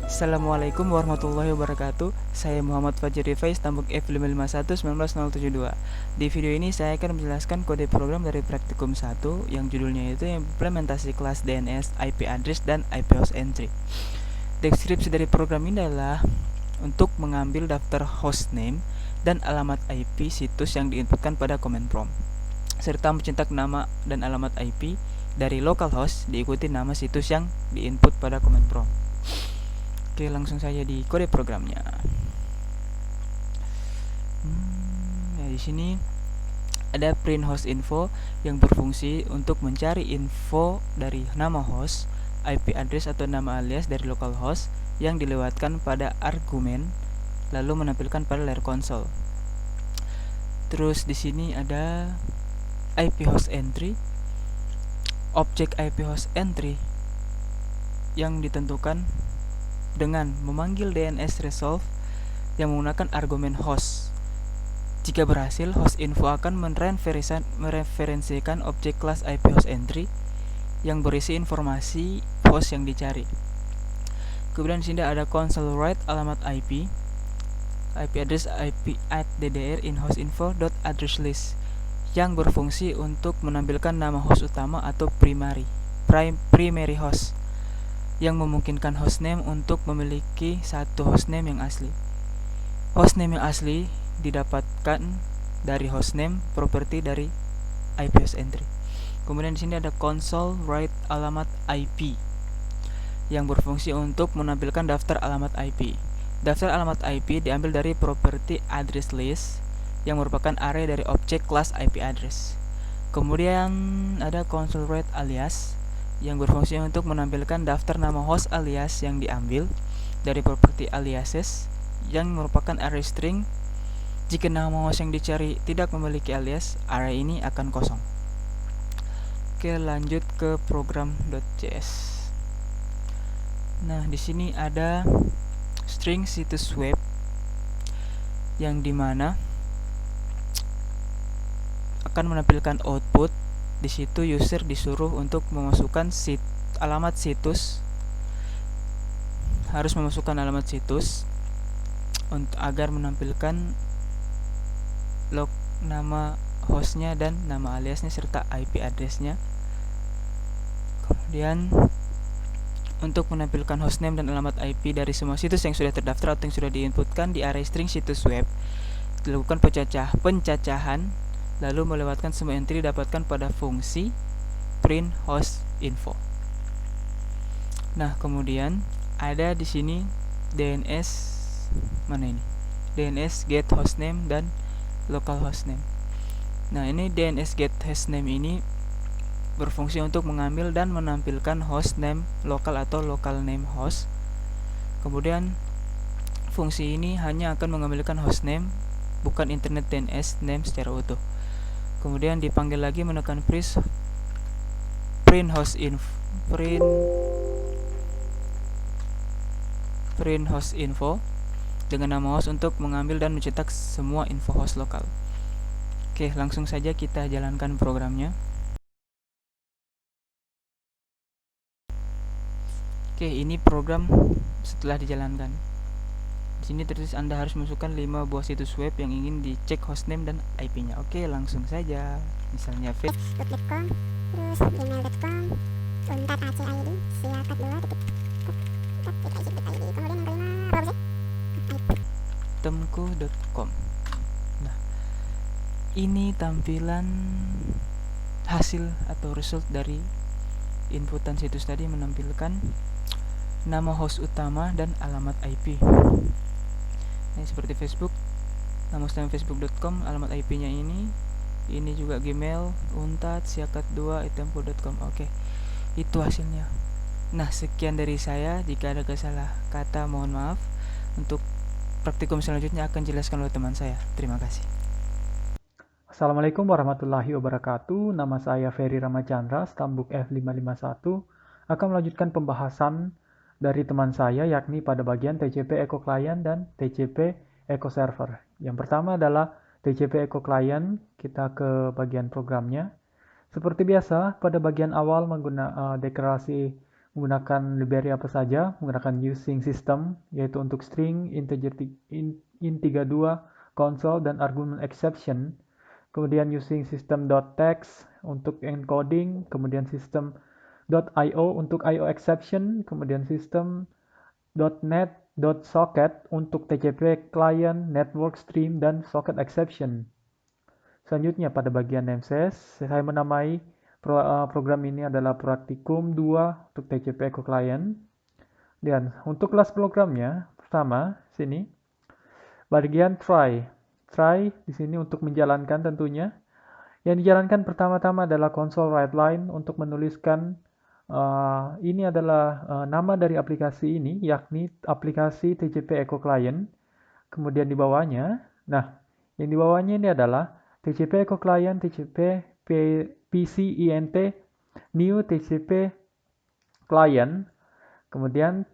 Assalamualaikum warahmatullahi wabarakatuh. Saya Muhammad Fajri Rifais, tambuk F551 19072. Di video ini saya akan menjelaskan kode program dari praktikum 1 yang judulnya itu implementasi kelas DNS, IP address, dan IP host entry. Deskripsi dari program ini adalah untuk mengambil daftar hostname dan alamat IP situs yang diinputkan pada command prompt, serta mencetak nama dan alamat IP dari localhost diikuti nama situs yang diinput pada command prompt. Oke, langsung saja di kode programnya. Di sini ada print host info yang berfungsi untuk mencari info dari nama host, IP address atau nama alias dari localhost yang dilewatkan pada argumen, lalu menampilkan pada layar konsol. Terus di sini ada IP host entry, objek IP host entry yang ditentukan dengan memanggil DNS resolve yang menggunakan argumen host. Jika berhasil, host info akan mereferensikan objek kelas IP host entry yang berisi informasi host yang dicari. Kemudian di sini ada console write alamat IP address IP at ddr in host info.address list yang berfungsi untuk menampilkan nama host utama atau primary host yang memungkinkan hostname untuk memiliki satu hostname yang asli. Hostname yang asli didapatkan dari hostname properti dari IP host entry. Kemudian di sini ada console write alamat IP yang berfungsi untuk menampilkan daftar alamat IP. Daftar alamat IP diambil dari properti address list yang merupakan array dari objek kelas IP address. Kemudian ada console write alias yang berfungsi untuk menampilkan daftar nama host alias yang diambil dari properti aliases yang merupakan array string. Jika nama host yang dicari tidak memiliki alias, array ini akan kosong. Oke, lanjut ke program.js. Nah, di sini ada string situs web yang dimana akan menampilkan output. Di situ user disuruh untuk memasukkan alamat situs, harus memasukkan alamat situs agar menampilkan nama hostnya dan nama aliasnya serta IP addressnya. Kemudian untuk menampilkan hostname dan alamat IP dari semua situs yang sudah terdaftar atau yang sudah diinputkan di array string situs web, dilakukan pencacahan lalu melewatkan semua entry didapatkan pada fungsi print host info. Nah, kemudian ada di sini DNS DNS get hostname dan local hostname. Nah, ini DNS get hostname ini berfungsi untuk mengambil dan menampilkan hostname lokal atau local name host. Kemudian fungsi ini hanya akan mengambilkan hostname, bukan internet DNS name secara utuh. Kemudian dipanggil lagi menekan print host info dengan nama host untuk mengambil dan mencetak semua info host lokal. Oke, langsung saja kita jalankan programnya. Oke, ini program setelah dijalankan. Di sini tertulis Anda harus masukkan 5 buah situs web yang ingin dicek hostname dan IP-nya. Oke, langsung saja. Misalnya facebook.com, terus gmail.com, untat.acid, siakat2.id, kemudian yang kelima browser temko.com. Nah, ini tampilan hasil atau result dari inputan situs tadi, menampilkan nama host utama dan alamat IP. Ini seperti Facebook, nama hostname facebook.com, alamat IP-nya ini juga Gmail, untat, siakat2, tempo.com. Oke, itu hasilnya. Nah, sekian dari saya. Jika ada salah kata, mohon maaf. Untuk praktikum selanjutnya akan jelaskan oleh teman saya. Terima kasih. Assalamualaikum warahmatullahi wabarakatuh. Nama saya Ferry Ramachandra, tambuk F551, akan melanjutkan pembahasan dari teman saya, yakni pada bagian TCP Echo Client dan TCP Echo Server. Yang pertama adalah TCP Echo Client. Kita ke bagian programnya. Seperti biasa, pada bagian awal deklarasi menggunakan library apa saja, menggunakan using system, yaitu untuk string, integer int32, console, dan argument exception. Kemudian using system.text untuk encoding, kemudian system.io untuk IO exception, kemudian system.net.socket untuk TCP client, network stream, dan socket exception. Selanjutnya pada bagian namespace, saya menamai program ini adalah Praktikum 2 untuk TCP Echo Client. Dan untuk kelas programnya, pertama sini bagian try. Try di sini untuk menjalankan tentunya. Yang dijalankan pertama-tama adalah console write line untuk menuliskan ini adalah nama dari aplikasi ini, yakni aplikasi TCP Echo Client. Kemudian di bawahnya, nah yang di bawahnya ini adalah TCP Echo Client, TCP PC INT, new TCP Client, kemudian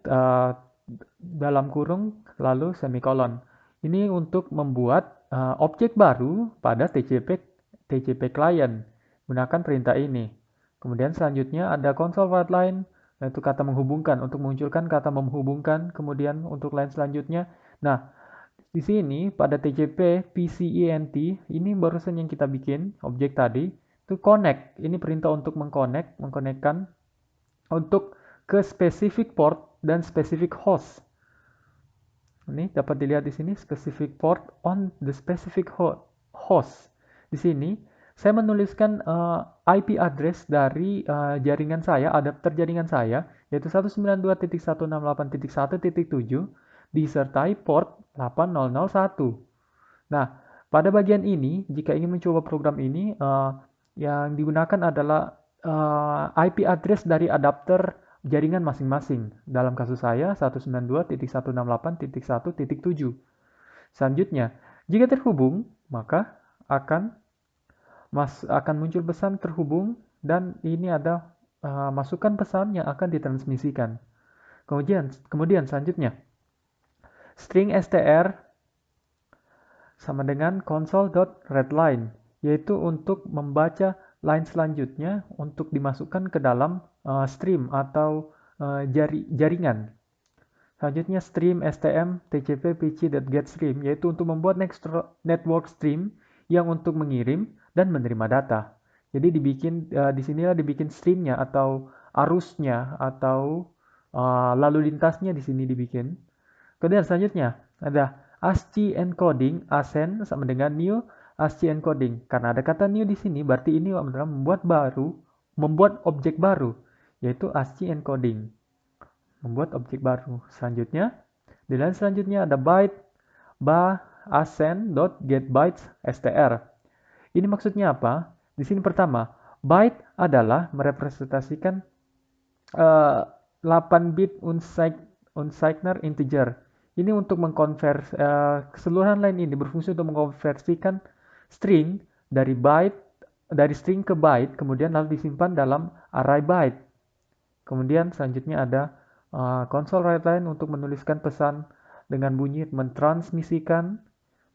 dalam kurung lalu semikolon. Ini untuk membuat objek baru pada TCP Client gunakan perintah ini. Kemudian selanjutnya ada console write line, yaitu kata menghubungkan, untuk mengunculkan kata menghubungkan. Kemudian untuk line selanjutnya, nah di sini pada TCP PCINT ini barusan yang kita bikin objek tadi itu connect. Ini perintah untuk mengkonekkan untuk ke specific port dan specific host. Ini dapat dilihat di sini specific port on the specific host. Di sini saya menuliskan IP address dari jaringan saya, adapter jaringan saya, yaitu 192.168.1.7 disertai port 8001. Nah, pada bagian ini, jika ingin mencoba program ini, yang digunakan adalah IP address dari adapter jaringan masing-masing. Dalam kasus saya, 192.168.1.7. Selanjutnya, jika terhubung, maka akan muncul pesan terhubung, dan ini ada masukan pesan yang akan ditransmisikan. Kemudian selanjutnya, string str sama dengan console.readline, yaitu untuk membaca line selanjutnya untuk dimasukkan ke dalam stream atau jaringan. Selanjutnya stream stm tcp pc.getStream, yaitu untuk membuat network stream yang untuk mengirim dan menerima data. Jadi di sinilah dibikin streamnya atau arusnya atau lalu lintasnya di sini dibikin. Kemudian selanjutnya ada ASCII encoding ASCII sama dengan new ASCII encoding. Karena ada kata new di sini, berarti ini adalah membuat objek baru, yaitu ASCII encoding. Membuat objek baru. Selanjutnya, di line selanjutnya ada byte ascend.getBytes str. Ini maksudnya apa? Di sini pertama, byte adalah merepresentasikan 8-bit unsigned integer. Ini untuk mengkonversi keseluruhan line ini berfungsi untuk mengkonversikan string dari string ke byte, kemudian lalu disimpan dalam array byte. Kemudian selanjutnya ada console write line untuk menuliskan pesan dengan bunyi mentransmisikan.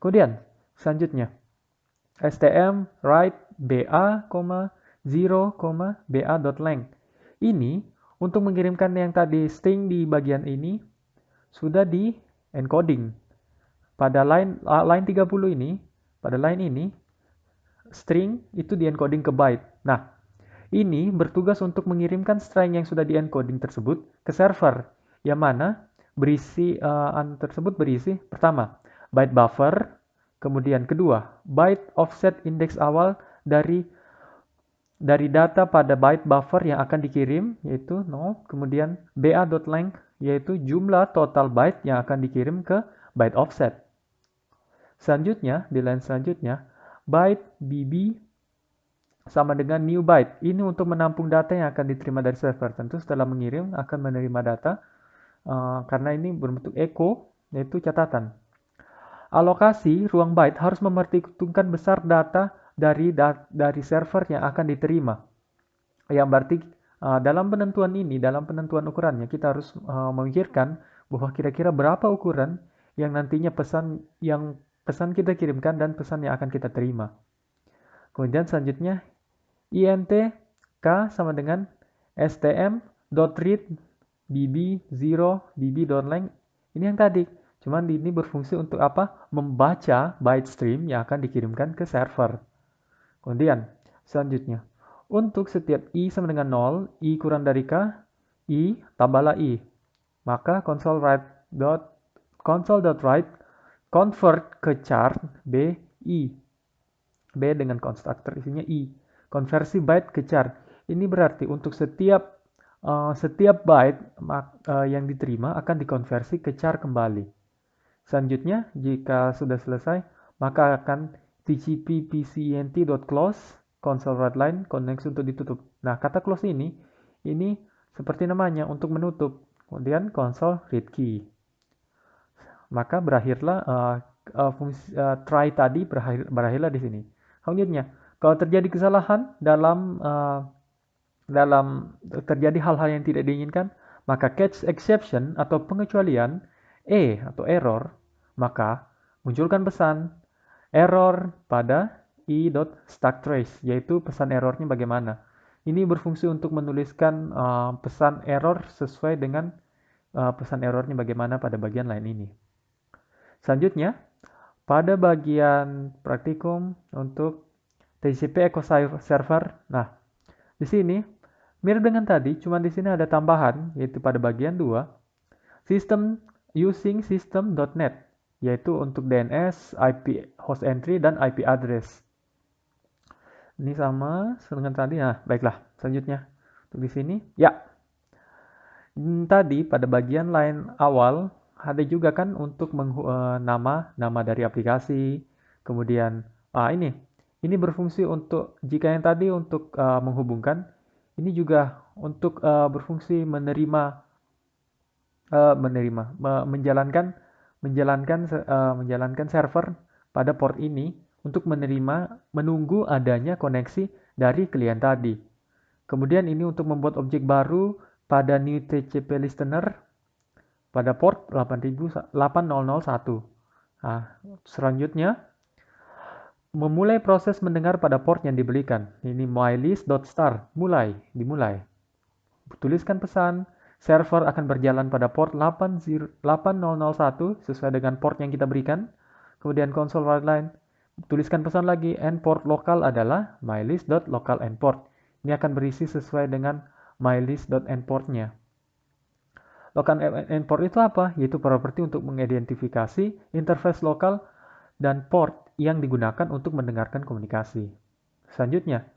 Kemudian selanjutnya stm write ba, 0, ba.length. Ini untuk mengirimkan yang tadi string di bagian ini sudah di encoding. Pada line 30 ini, pada line ini string itu di encoding ke byte. Nah, ini bertugas untuk mengirimkan string yang sudah di encoding tersebut ke server, yang mana tersebut berisi pertama byte buffer, kemudian kedua byte offset index awal dari data pada byte buffer yang akan dikirim, yaitu 0, kemudian ba.length, yaitu jumlah total byte yang akan dikirim ke byte offset. Selanjutnya, di line selanjutnya, byte bb sama dengan new byte. Ini untuk menampung data yang akan diterima dari server. Tentu setelah mengirim akan menerima data, karena ini berbentuk echo, yaitu catatan. Alokasi ruang byte harus memperhitungkan besar data dari server yang akan diterima. Yang berarti dalam penentuan ukurannya, kita harus memikirkan bahwa kira-kira berapa ukuran yang nantinya pesan kita kirimkan dan pesan yang akan kita terima. Kemudian selanjutnya int k sama dengan stm .read bb0 bb.length ini yang tadi. Cuman ini berfungsi untuk apa? Membaca byte stream yang akan dikirimkan ke server. Kemudian selanjutnya, untuk setiap i sama dengan 0, i kurang dari k, i tambahlah i. Maka console.write convert ke char b i. B dengan konstruktor isinya i. Konversi byte ke char. Ini berarti untuk setiap byte yang diterima akan dikonversi ke char kembali. Selanjutnya, jika sudah selesai, maka akan tcp pcent.close console write line koneksi untuk ditutup. Nah, kata close ini seperti namanya untuk menutup. Kemudian console read key. Maka berakhirlah fungsi try tadi berakhirlah di sini. Selanjutnya, kalau terjadi kesalahan dalam terjadi hal-hal yang tidak diinginkan, maka catch exception atau pengecualian atau error, maka munculkan pesan error pada i.stacktrace, yaitu pesan errornya bagaimana. Ini berfungsi untuk menuliskan pesan error sesuai dengan pesan errornya bagaimana pada bagian lain ini. Selanjutnya, pada bagian praktikum untuk TCP Echo Server. Nah, di sini mirip dengan tadi, cuma di sini ada tambahan, yaitu pada bagian 2, system using system.net, yaitu untuk DNS, IP host entry, dan IP address. Ini sama dengan tadi. Nah, baiklah, selanjutnya untuk di sini, ya. Tadi pada bagian lain awal ada juga kan untuk nama dari aplikasi, kemudian ini berfungsi untuk jika yang tadi untuk menghubungkan, ini juga untuk berfungsi menjalankan server pada port ini untuk menunggu adanya koneksi dari klien tadi. Kemudian ini untuk membuat objek baru pada new TCP listener pada port 8001. Nah, selanjutnya memulai proses mendengar pada port yang dibelikan. Ini mylist.start, dimulai. Tuliskan pesan, server akan berjalan pada port 8001 sesuai dengan port yang kita berikan. Kemudian console write line, tuliskan pesan lagi, endport lokal adalah mylist.local endport. Ini akan berisi sesuai dengan mylist.endportnya. Local endport itu apa? Yaitu properti untuk mengidentifikasi interface lokal dan port yang digunakan untuk mendengarkan komunikasi. Selanjutnya,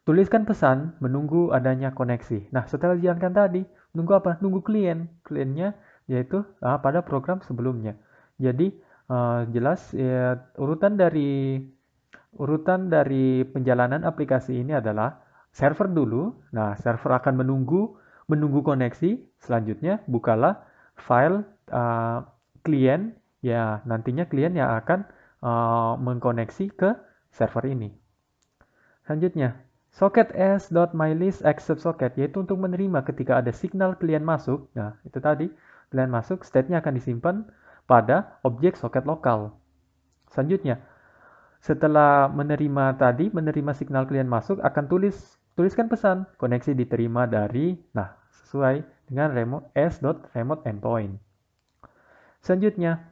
tuliskan pesan menunggu adanya koneksi. Nah, setelah dijalankan tadi, nunggu apa? Nunggu kliennya yaitu pada program sebelumnya. Jadi jelas ya, urutan dari penjalanan aplikasi ini adalah server dulu. Nah, server akan menunggu koneksi. Selanjutnya bukalah file klien, ya nantinya klien yang akan mengkoneksi ke server ini. Selanjutnya, socket s.mylist accept socket, yaitu untuk menerima ketika ada signal klien masuk. Nah, itu tadi, klien masuk, state-nya akan disimpan pada objek socket lokal. Selanjutnya, setelah menerima signal klien masuk, akan tuliskan pesan, koneksi diterima dari, sesuai dengan s.remote endpoint. Selanjutnya,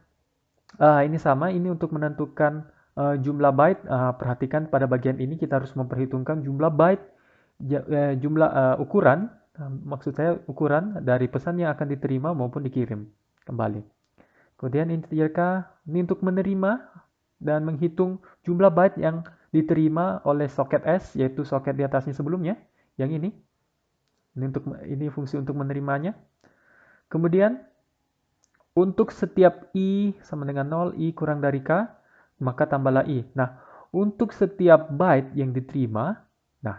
ini sama, ini untuk menentukan jumlah byte. Perhatikan pada bagian ini kita harus memperhitungkan jumlah byte, ukuran, maksud saya ukuran dari pesan yang akan diterima maupun dikirim kembali. Kemudian integer k, ini untuk menerima dan menghitung jumlah byte yang diterima oleh soket S, yaitu soket di atasnya sebelumnya, yang ini. Ini fungsi untuk menerimanya. Kemudian untuk setiap i sama dengan 0, i kurang dari k, maka tambahlah i. Nah, untuk setiap byte yang diterima,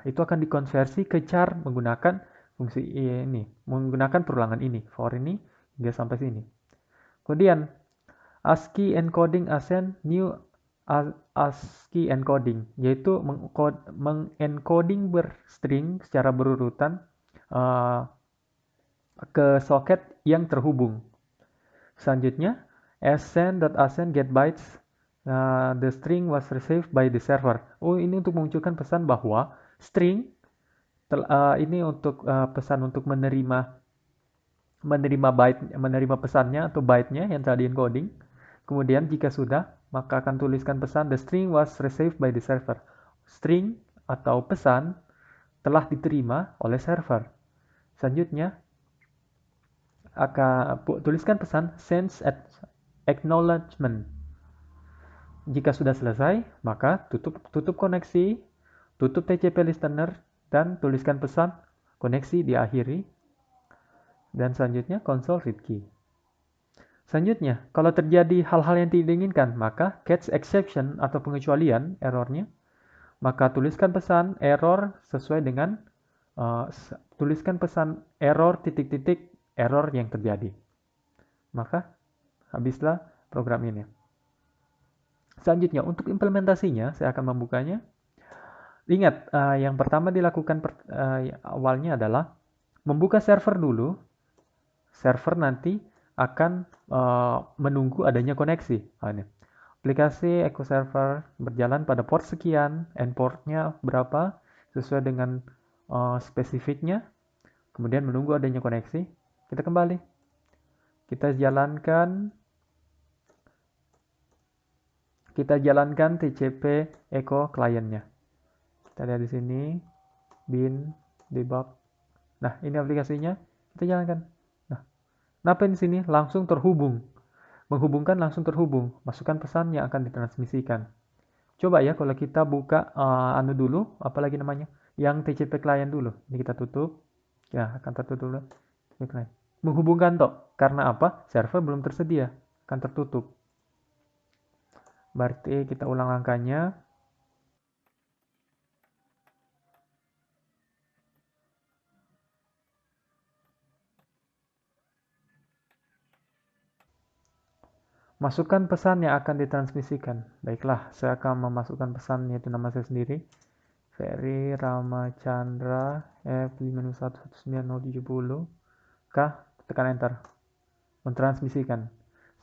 itu akan dikonversi ke char menggunakan fungsi ini, menggunakan perulangan ini, for ini hingga sampai sini. Kemudian ASCII encoding ascend new ASCII encoding, yaitu mengencoding string secara berurutan ke soket yang terhubung. Selanjutnya, ascend get bytes, the string was received by the server. Ini untuk memunculkan pesan bahwa string Ini untuk pesan untuk menerima pesannya atau byte-nya yang tadi encoding. Kemudian jika sudah, maka akan tuliskan pesan the string was received by the server. String atau pesan telah diterima oleh server. Selanjutnya, tuliskan pesan sends acknowledgement. Jika sudah selesai, maka tutup koneksi, tutup TCP listener, dan tuliskan pesan koneksi diakhiri. Dan selanjutnya console read key. Selanjutnya, kalau terjadi hal-hal yang tidak diinginkan, maka catch exception atau pengecualian errornya, maka tuliskan pesan error sesuai dengan tuliskan pesan error titik-titik error yang terjadi. Maka habislah program ini. Selanjutnya, untuk implementasinya, saya akan membukanya. Ingat, yang pertama dilakukan awalnya adalah membuka server dulu. Server nanti akan menunggu adanya koneksi. Ini. Aplikasi Echo Server berjalan pada port sekian, endportnya berapa, sesuai dengan spesifiknya. Kemudian menunggu adanya koneksi. Kita kembali. Kita jalankan TCP Echo client-nya. Kita lihat di sini, bin, debug. Nah, ini aplikasinya. Kita jalankan. Nah, kenapa di sini langsung terhubung? Menghubungkan langsung terhubung. Masukkan pesan yang akan ditransmisikan. Coba ya kalau kita buka dulu, apalagi namanya, yang TCP client dulu. Ini kita tutup. Ya, akan tertutup dulu. Menghubungkan toh. Karena apa? Server belum tersedia. Akan tertutup. Berarti kita ulang langkahnya. Masukkan pesan yang akan ditransmisikan. Baiklah, saya akan memasukkan pesan, yaitu nama saya sendiri. Ferry Ramachandra F5511970. Tekan enter. Mentransmisikan.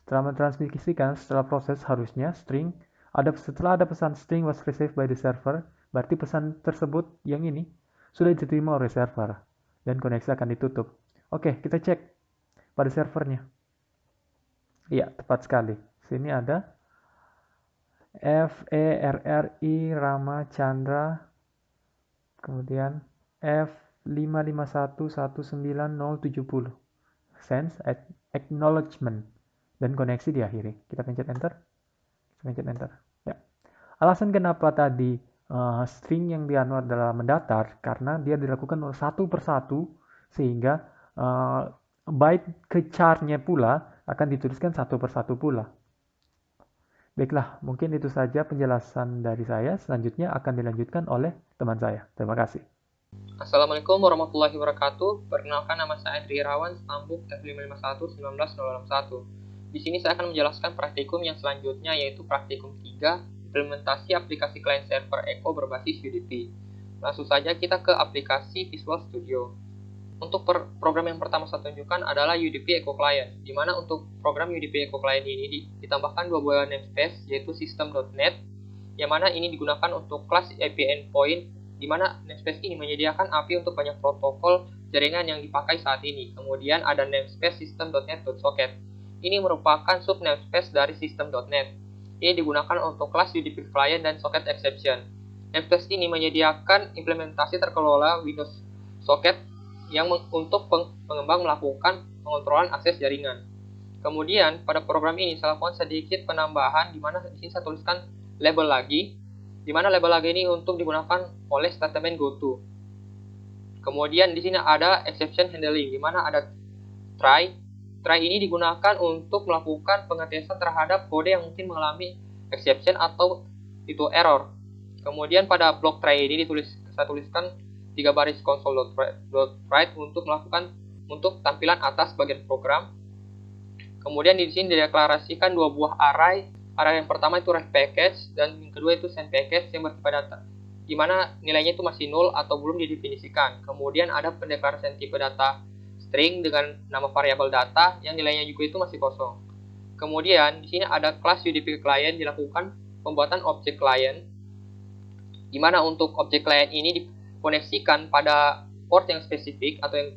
Setelah mentransmisikan, setelah proses harusnya setelah ada pesan string was received by the server, berarti pesan tersebut yang ini sudah diterima oleh server dan koneksi akan ditutup. Oke, kita cek pada servernya. Iya, tepat sekali. Sini ada FERRI Ramachandra, kemudian F5511970. Sends acknowledgement dan koneksi diakhiri. Kita pencet enter. Ya. Alasan kenapa tadi string yang adalah mendatar karena dia dilakukan satu persatu sehingga byte ke char-nya pula akan dituliskan satu persatu pula. Baiklah, mungkin itu saja penjelasan dari saya. Selanjutnya akan dilanjutkan oleh teman saya. Terima kasih. Assalamualaikum warahmatullahi wabarakatuh. Perkenalkan, nama saya Tri Irawan, stambuk F551-19001. Di sini saya akan menjelaskan praktikum yang selanjutnya, yaitu praktikum 3, implementasi aplikasi client server Echo berbasis UDP. Langsung saja kita ke aplikasi Visual Studio. Untuk program yang pertama saya tunjukkan adalah UDP Echo Client, di mana untuk program UDP Echo Client ini ditambahkan dua buah namespace, yaitu system.net, yang mana ini digunakan untuk kelas API endpoint, di mana namespace ini menyediakan API untuk banyak protokol jaringan yang dipakai saat ini. Kemudian ada namespace system.net.socket. Ini merupakan sub namespace dari system.net. Ini digunakan untuk kelas UDP Client dan Socket Exception. Namespace ini menyediakan implementasi terkelola Windows Socket yang untuk pengembang melakukan pengontrolan akses jaringan. Kemudian pada program ini saya lakukan sedikit penambahan, di mana di sini saya tuliskan label lagi, di mana label lagi ini untuk digunakan oleh statement goto. Kemudian di sini ada exception handling, di mana ada try. Try ini digunakan untuk melakukan pengetesan terhadap kode yang mungkin mengalami exception atau itu error. Kemudian pada block try ini saya tuliskan 3 baris console.write untuk tampilan atas bagian program. Kemudian di sini dideklarasikan dua buah array. Array yang pertama itu ref package dan yang kedua itu send package yang bertipe data, di mana nilainya itu masih null atau belum didefinisikan. Kemudian ada pendeklarasian tipe data string dengan nama variabel data yang nilainya juga itu masih kosong. Kemudian di sini ada kelas UDP client, dilakukan pembuatan objek client, di mana untuk objek client ini dikoneksikan pada port yang spesifik atau yang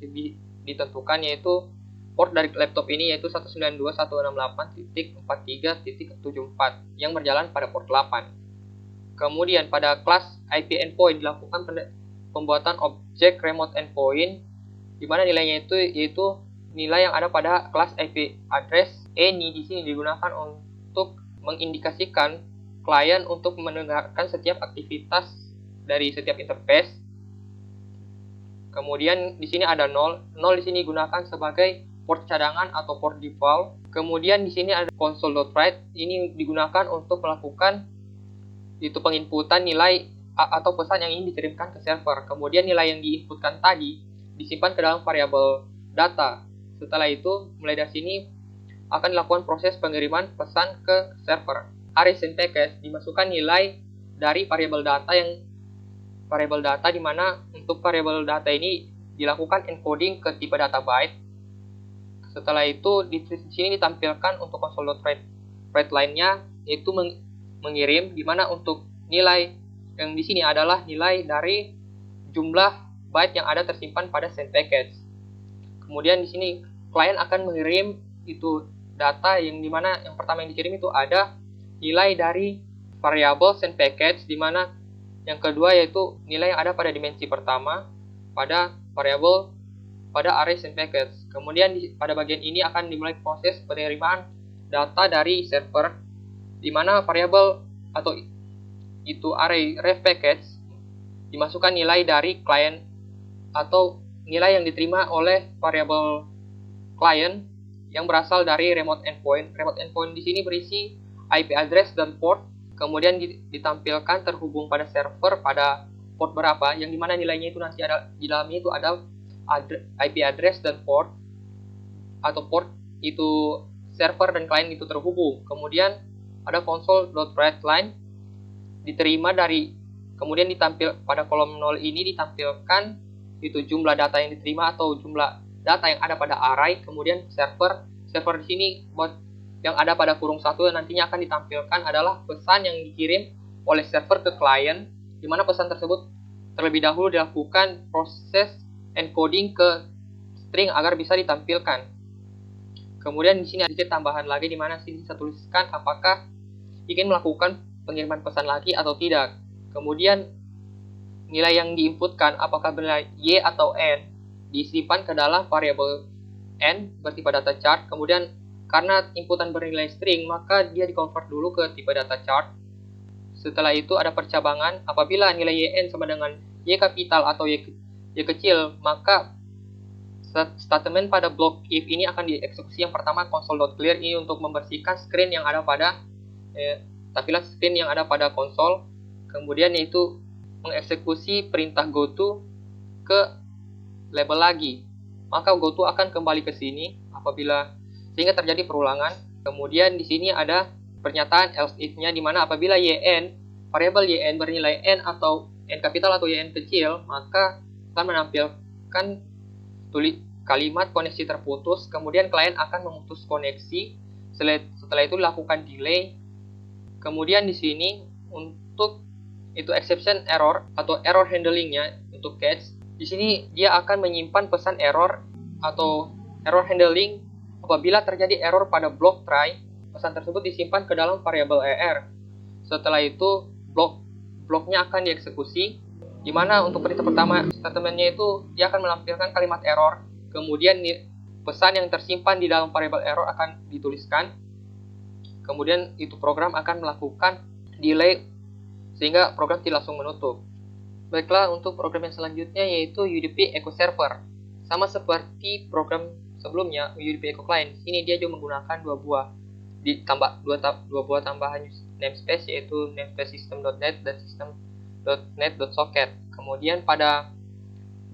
ditentukan, yaitu port dari laptop ini yaitu 192.168.43.74 yang berjalan pada port 8. Kemudian pada kelas IP endpoint dilakukan pembuatan objek remote endpoint, di mana nilainya itu yaitu nilai yang ada pada kelas IP address. Any di sini digunakan untuk mengindikasikan klien untuk mendengarkan setiap aktivitas dari setiap interface. Kemudian di sini ada 0. 0 di sini digunakan sebagai port cadangan atau port default. Kemudian di sini ada console.write. Ini digunakan untuk melakukan itu penginputan nilai atau pesan yang ingin dikirimkan ke server. Kemudian nilai yang diinputkan tadi disimpan ke dalam variabel data. Setelah itu, mulai dari sini akan dilakukan proses pengiriman pesan ke server. Array send package dimasukkan nilai dari variabel data di mana untuk variabel data ini dilakukan encoding ke tipe data byte. Setelah itu di sini ditampilkan untuk console.write lainnya, yaitu mengirim, di mana untuk nilai yang di sini adalah nilai dari jumlah byte yang ada tersimpan pada send package. Kemudian di sini klien akan mengirim itu data yang dimana yang pertama yang dikirim itu ada nilai dari variabel send package, di mana yang kedua yaitu nilai yang ada pada dimensi pertama pada variabel pada array send package. Kemudian pada bagian ini akan dimulai proses penerimaan data dari server, di mana variabel atau itu array ref package dimasukkan nilai dari klien atau nilai yang diterima oleh variabel klien yang berasal dari remote endpoint. Remote endpoint di sini berisi IP address dan port. Kemudian ditampilkan terhubung pada server pada port berapa, yang dimana nilainya itu nanti ada di dalamnya itu ada IP address dan port, atau port itu server dan klien itu terhubung. Kemudian ada console.write line diterima dari, kemudian ditampil pada kolom 0 ini ditampilkan itu jumlah data yang diterima atau jumlah data yang ada pada array. Kemudian server di sini buat yang ada pada kurung 1 nantinya akan ditampilkan adalah pesan yang dikirim oleh server ke klien, di mana pesan tersebut terlebih dahulu dilakukan proses encoding ke string agar bisa ditampilkan. Kemudian di sini ada tambahan lagi, di mana sini saya tuliskan apakah ingin melakukan pengiriman pesan lagi atau tidak. Kemudian nilai yang diinputkan apakah bernilai y atau n disimpan ke dalam variabel n bertipe data chart. Kemudian karena inputan bernilai string, maka dia dikonvert dulu ke tipe data chart. Setelah itu ada percabangan. Apabila nilai yn sama dengan y kapital atau y kecil, maka statement pada blok if ini akan dieksekusi. Yang pertama console.clear ini untuk membersihkan screen yang ada pada tampilan screen yang ada pada konsol. Kemudian yaitu mengeksekusi perintah goto ke label lagi. Maka goto akan kembali ke sini apabila sehingga terjadi perulangan. Kemudian di sini ada pernyataan else if-nya, di mana apabila yn, variabel yn bernilai n atau n kapital atau yn kecil, maka akan menampilkan kalimat koneksi terputus. Kemudian klien akan memutus koneksi. Setelah itu dilakukan delay. Kemudian di sini untuk itu exception error atau error handlingnya untuk catch, di sini dia akan menyimpan pesan error atau error handling. Apabila terjadi error pada blok try, pesan tersebut disimpan ke dalam variabel er. Setelah itu bloknya akan dieksekusi, di mana untuk perintah pertama statementnya itu dia akan menampilkan kalimat error. Kemudian pesan yang tersimpan di dalam variabel error akan dituliskan. Kemudian itu program akan melakukan delay sehingga program tidak langsung menutup. Baiklah, untuk program yang selanjutnya yaitu UDP Echo Server. Sama seperti program sebelumnya UDP Echo Client, ini dia juga menggunakan dua buah tambahan namespace, yaitu namespace system.net dan system.net.socket. Kemudian pada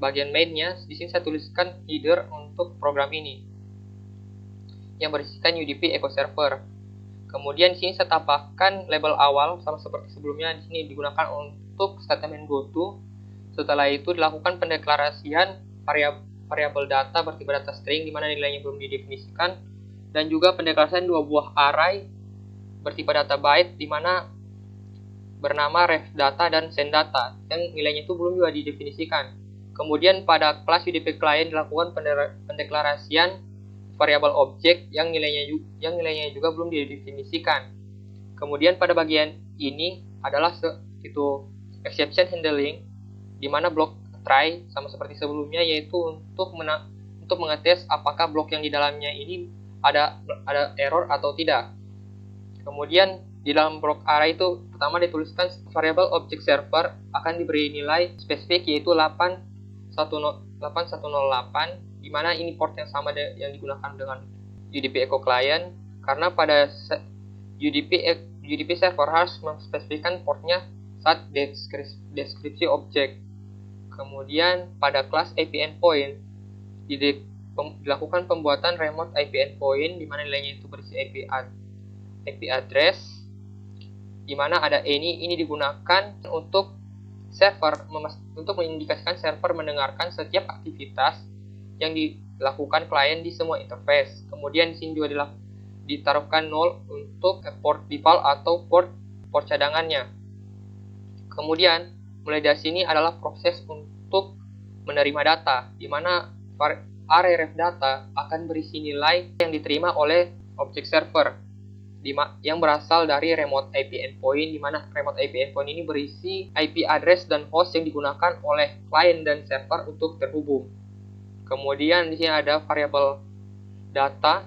bagian mainnya di sini saya tuliskan header untuk program ini yang berisikan UDP Echo Server. Kemudian di sini saya tambahkan label awal sama seperti sebelumnya. Di sini digunakan untuk statement goto. Setelah itu dilakukan pendeklarasian variabel data bertipe data string, di mana nilainya belum didefinisikan, dan juga pendeklarasian dua buah array bertipe data byte, di mana bernama ref data dan send data yang nilainya itu belum juga didefinisikan. Kemudian pada kelas UDP client dilakukan pendeklarasian variabel objek yang nilainya juga belum didefinisikan. Kemudian pada bagian ini adalah exception handling, di mana blok try sama seperti sebelumnya, yaitu untuk mengetes apakah blok yang di dalamnya ini ada error atau tidak. Kemudian di dalam blok array itu pertama dituliskan variabel object server akan diberi nilai spesifik yaitu 8108, di mana ini port yang sama yang digunakan dengan UDP Echo Client, karena pada UDP server harus memspesifikkan portnya saat deskripsi objek. Kemudian pada kelas IP endpoint dilakukan pembuatan remote IP endpoint, di mana nilainya itu berisi IP address, di mana ada ini digunakan untuk mengindikasikan server mendengarkan setiap aktivitas yang dilakukan klien di semua interface. Kemudian di sini juga ditaruhkan 0 untuk port default atau port cadangannya. Kemudian mulai dari sini adalah proses untuk menerima data, di mana array ref data akan berisi nilai yang diterima oleh objek server yang berasal dari remote IP endpoint, di mana remote IP endpoint ini berisi IP address dan host yang digunakan oleh klien dan server untuk terhubung. Kemudian di sini ada variabel data,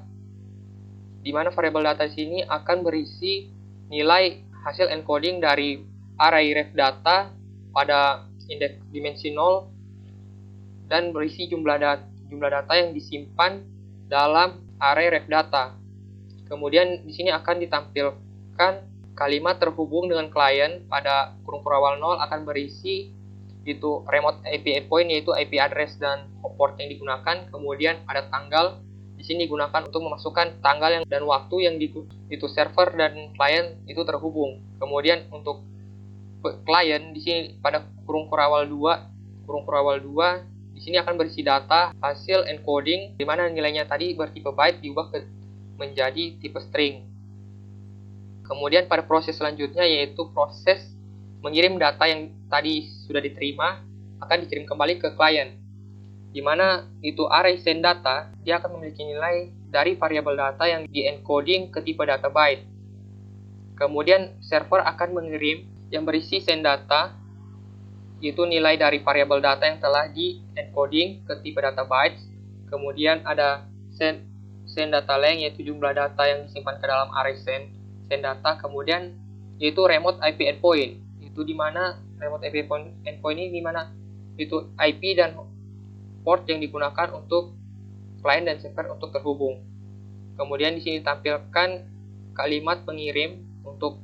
di mana variabel data di sini akan berisi nilai hasil encoding dari array ref data pada indeks dimensi 0 dan berisi jumlah data yang disimpan dalam array ref data. Kemudian di sini akan ditampilkan kalimat terhubung dengan klien pada kurung awal 0 akan berisi itu remote IP endpoint, yaitu IP address dan port yang digunakan. Kemudian ada tanggal, di sini digunakan untuk memasukkan tanggal dan waktu yang itu server dan klien itu terhubung. Kemudian untuk klien di sini pada kurung awal 2 di sini akan berisi data hasil encoding, di mana nilainya tadi bertipe byte diubah menjadi tipe string. Kemudian pada proses selanjutnya yaitu proses mengirim data yang tadi sudah diterima akan dikirim kembali ke klien, di mana itu array send data dia akan memiliki nilai dari variabel data yang di-encoding ke tipe data byte. Kemudian server akan mengirim yang berisi send data, yaitu nilai dari variabel data yang telah di-encoding ke tipe data bytes. Kemudian ada send data length, yaitu jumlah data yang disimpan ke dalam array send data. Kemudian yaitu remote IP endpoint, itu di mana remote IP endpoint ini di mana itu IP dan port yang digunakan untuk klien dan server untuk terhubung. Kemudian di sini tampilkan kalimat pengirim untuk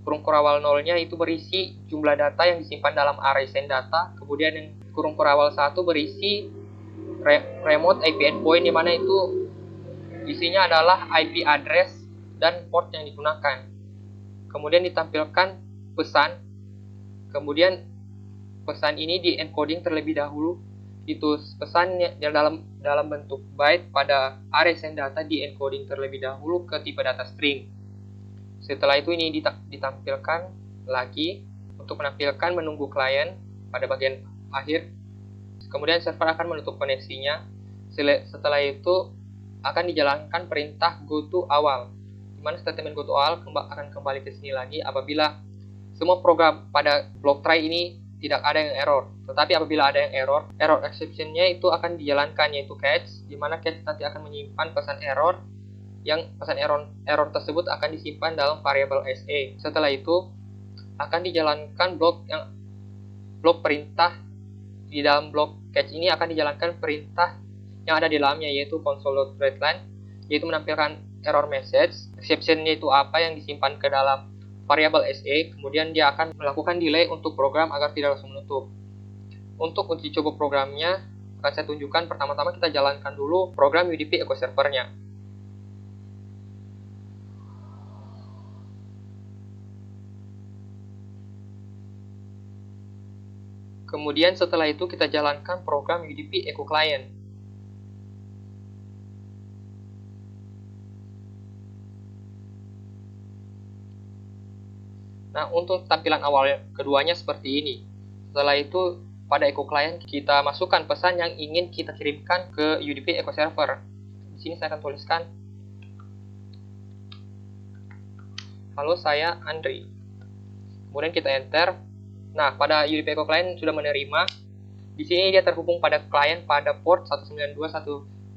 kurung awal 0-nya itu berisi jumlah data yang disimpan dalam array send data. Kemudian yang kurung awal 1 berisi remote IP endpoint, di mana itu isinya adalah IP address dan port yang digunakan. Kemudian ditampilkan pesan. Kemudian pesan ini di encoding terlebih dahulu. Itu pesan yang dalam bentuk byte pada array send data di encoding terlebih dahulu ke tipe data string. Setelah itu ini ditampilkan lagi untuk menampilkan menunggu klien pada bagian akhir. Kemudian server akan menutup koneksinya. Setelah itu akan dijalankan perintah goto awal, di mana statement goto awal akan kembali ke sini lagi apabila semua program pada blok try ini tidak ada yang error. Tetapi apabila ada yang error exception-nya itu akan dijalankan, yaitu catch, di mana catch nanti akan menyimpan pesan error, yang pesan error tersebut akan disimpan dalam variabel SA. Setelah itu akan dijalankan blok perintah. Di dalam blok catch ini akan dijalankan perintah yang ada di dalamnya, yaitu console.readline, yaitu menampilkan error message, exception-nya itu apa yang disimpan ke dalam variabel SA. Kemudian dia akan melakukan delay untuk program agar tidak langsung menutup. Untuk uji coba programnya akan saya tunjukkan. Pertama-tama kita jalankan dulu program UDP Echo Server-nya. Kemudian setelah itu kita jalankan program UDP Echo Client. Nah, Nah, untuk tampilan awal keduanya seperti ini. Setelah itu, pada Echo Client kita masukkan pesan yang ingin kita kirimkan ke UDP Echo Server. Di sini saya akan tuliskan, halo, saya Andri. Kemudian kita enter. Nah, pada UDP Echo Client sudah menerima. Di sini dia terhubung pada klien pada port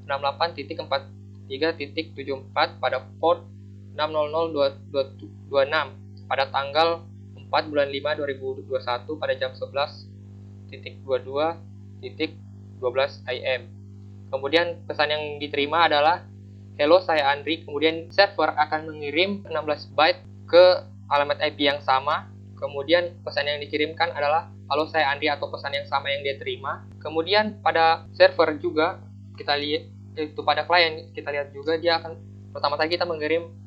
192.168.43.74 pada port 600.226 pada tanggal 4 bulan 5 2021 pada jam 11.22.12 AM. Kemudian pesan yang diterima adalah, hello, saya Andri. Kemudian server akan mengirim 16 byte ke alamat IP yang sama. Kemudian pesan yang dikirimkan adalah, halo, saya Andri, atau pesan yang sama yang dia terima. Kemudian pada server juga kita lihat, itu pada klien kita lihat juga dia akan pertama-tama kita mengirim